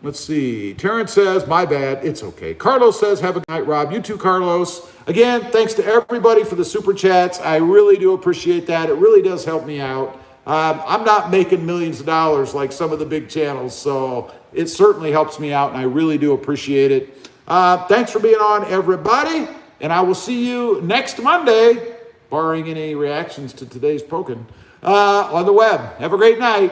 Let's see. Terrence says, my bad. It's okay. Carlos says, have a good night, Rob. You too, Carlos. Again, thanks to everybody for the super chats. I really do appreciate that. It really does help me out. I'm not making millions of dollars like some of the big channels, so it certainly helps me out, and I really do appreciate it. Thanks for being on, everybody, and I will see you next Monday, barring any reactions to today's Pokin, on the web. Have a great night.